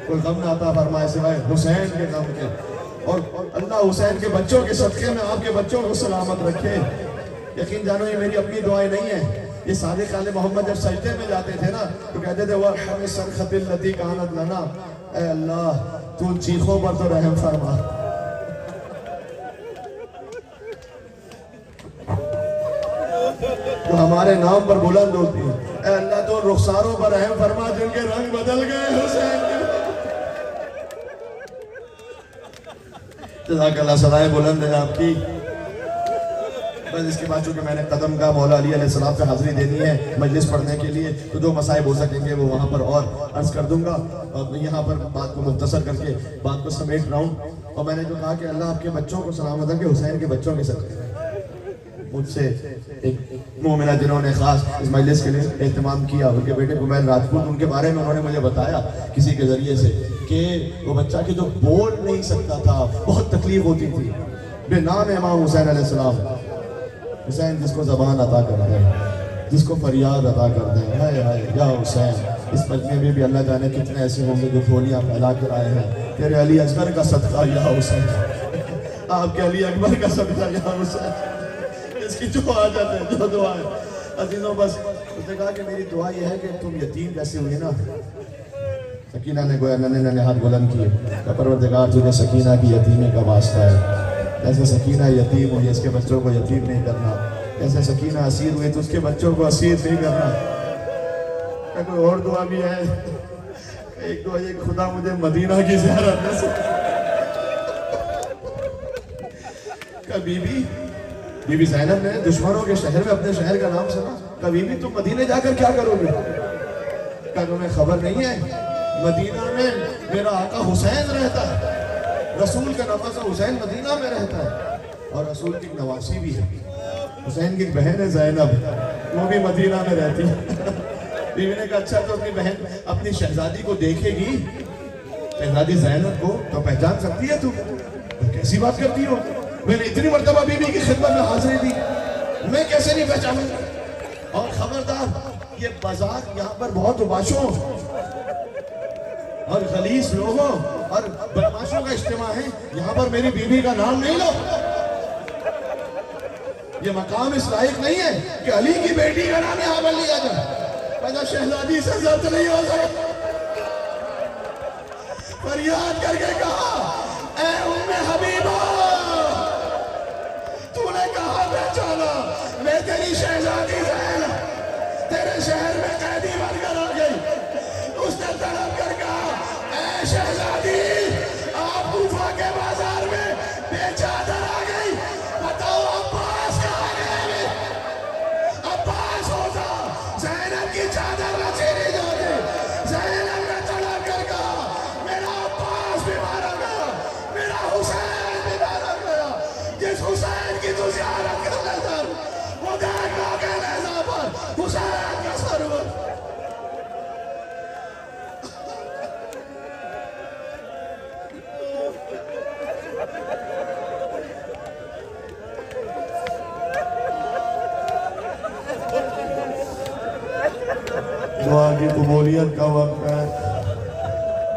کوئی غم نہ عطا فرمائے سوائے حسین کے غم کے، اور اللہ حسین کے بچوں کے صدقے میں آپ کے بچوں کو سلامت رکھے۔ یقین جانو یہ میری اپنی دعائیں نہیں ہیں، یہ صادق آل محمد جب سجدے میں جاتے تھے نا تو کہتے تھے وَارْحَمِ الصَّرْخَةِ الَّتِي كَانَتْ لَنَا، اے اللہ تو چیخوں پر تو رحم فرما، جو ہمارے نام پر بلند ہوتی ہے، اے اللہ تو رخساروں پر رحم فرما جن کے رنگ بدل گئے حسین کے۔ جزاک اللہ، صدائیں بلند ہیں آپ کی۔ بس اس کے بعد چونکہ میں نے قدم کا مولا علی علیہ السلام پہ حاضری دینی ہے مجلس پڑھنے کے لیے، تو جو مصائب ہو سکیں گے وہ وہاں پر اور عرض کر دوں گا، اور یہاں پر بات کو مختصر کر کے بات کو سمیٹ رہا ہوں۔ اور میں نے جو کہا کہ اللہ آپ کے بچوں کو سلامت رکھے، حسین کے بچوں کے ساتھ مجھ سے ایک مومنہ جنہوں نے خاص اس مجلس کے لیے اہتمام کیا، ان کے بیٹے کمیل راجپوت، ان کے بارے میں انہوں نے مجھے بتایا کسی کے ذریعے سے کہ وہ بچہ کہ جو بول نہیں سکتا تھا، بہت تکلیف ہوتی تھی، بے نام امام حسین علیہ السلام، حسین جس کو زبان عطا کر دے، جس کو فریاد عطا کر دے، ہائے ہائے یا حسین۔ اس مجمع میں بھی اللہ جانے کتنے ایسے ہوں گے جو پھولیاں پھیلا کر آئے ہیں، تیرے علی اصغر کا صدقہ یا حسین، آپ کے علی اکبر کا صدقہ یا حسین، اس کی جو حاجت ہے، جو دعا ہے۔ عزیزوں بس اس نے کہا کہ میری دعا یہ ہے کہ تم یتیم جیسے ہوئی نا، سکینہ نے گویا ننے ہاتھ بلند کیے کہ پروردگار تجھے سکینہ کی یتیمی کا واسطہ ہے، جیسے سکینہ یتیم ہوئی اس کے بچوں کو یتیم نہیں کرنا، جیسے سکینہ اسیر ہوئی تو اس کے بچوں کو اسیر نہیں کرنا۔ کہ کوئی اور دعا بھی ہے، ایک دعا یہ خدا مجھے مدینہ کی زیارت نصیب، کہ بی بی زینب نے دشمنوں کے شہر میں اپنے شہر کا نام سنا، کہ بی بی تم مدینہ جا کر کیا کرو گے؟ کہ تمہیں خبر نہیں ہے مدینہ میں میرا آقا حسین رہتا ہے، رسول کا نواسہ حسین مدینہ میں رہتا ہے، اور رسول کی نواسی بھی ہے، حسین کی بہن ہے زینب، وہ بھی مدینہ میں رہتی ہے۔ بیوی نے کہا اچھا تو اپنی بہن اپنی شہزادی کو دیکھے گی، شہزادی زینب کو تو پہچان سکتی ہے تم؟ کیسی بات کرتی ہو؟ میں نے اتنی مرتبہ بی بی کی خدمت میں حاضری دی، میں کیسے نہیں پہچانوں؟ اور خبردار، یہ بازار یہاں پر بہت عباشوں اور غلیظ لوگوں اور بدماشوں کا اجتماع ہے، یہاں پر میری بیوی کا نام نہیں لو۔ یہ مقام اس لائق نہیں ہے کہ علی کی بیٹی کا نام یہاں پر لیا جائے، پیدا شہزادی سے زیادہ نہیں ہو سکتا۔ فریاد کر کے کہا اے ام حبیبہ، تو نے کہا پہچانا، میں تیری شہزادی زینب تیرے شہر میں قیدی بن کر آ گئی۔ اس نے طلب کر کہا اے شہزادی، آپ کوفہ کے بازار میں بے چادر آ گئی، بتاؤ عباس کہاں گئے؟ عباس ہوتا زینب کی چادر نہ چھیڑی جاتی۔ زینب نے طلب کر کہا میرا عباس بھی مارا گیا، میرا حسین بھی مارا گیا، جس حسین کی تو زیارت کر لیتا وہ دیکھ لو کہ نیزہ پر حسین کا سرور۔ دعا کی قبولیت کا وقت ہے۔